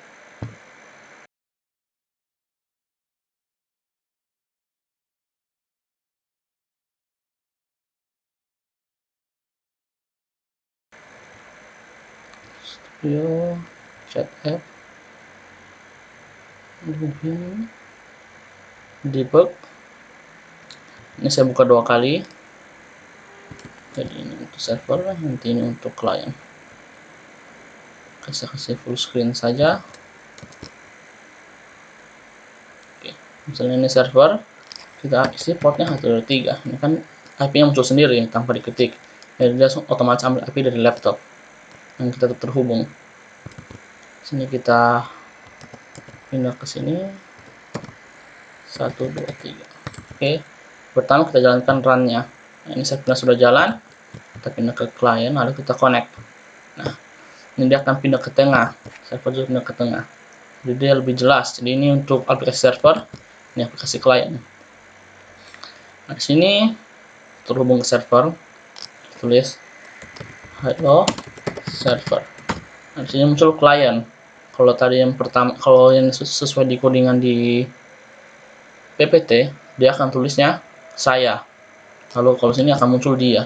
Studio chat app debug. Ini saya buka 2 kali. Jadi ini untuk server, nanti ini untuk client. Saya kasih full screen saja. Oke, misalnya ini server, kita isi portnya 123. Ini kan IP-nya muncul sendiri tanpa diketik. Jadi dia otomatis ambil IP dari laptop yang kita terhubung. Sini kita pindah ke sini. 1, 2, 3. Oke, pertama kita jalankan run-nya. Ini saya sudah jalan. Kita pindah ke client, lalu kita connect. Nah, ini dia akan pindah ke tengah. Server juga pindah ke tengah. Jadi dia lebih jelas. Jadi ini untuk aplikasi server, ini aplikasi client. Nah, di sini terhubung ke server. Tulis hello server. Nah, di sini muncul client. Kalau tadi yang pertama, kalau yang sesuai di codingan di PPT, dia akan tulisnya saya. Lalu kalau sini akan muncul dia.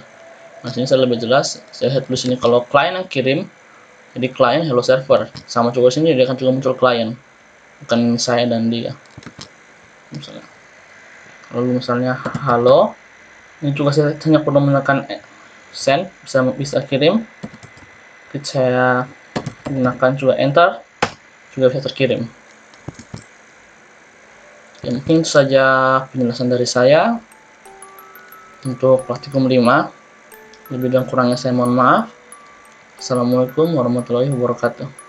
Nah, sini saya lebih jelas. Saya tulis ini kalau client yang kirim, jadi client hello server. Sama juga sini dia akan juga muncul client, bukan saya dan dia. Misalnya. Lalu misalnya halo. Ini juga saya hanya perlu menekan send, bisa kirim. Saya gunakan juga enter, juga bisa terkirim. Ya, mungkin itu saja penjelasan dari saya untuk praktikum 5. Lebih dan kurangnya saya mohon maaf. Assalamualaikum warahmatullahi wabarakatuh.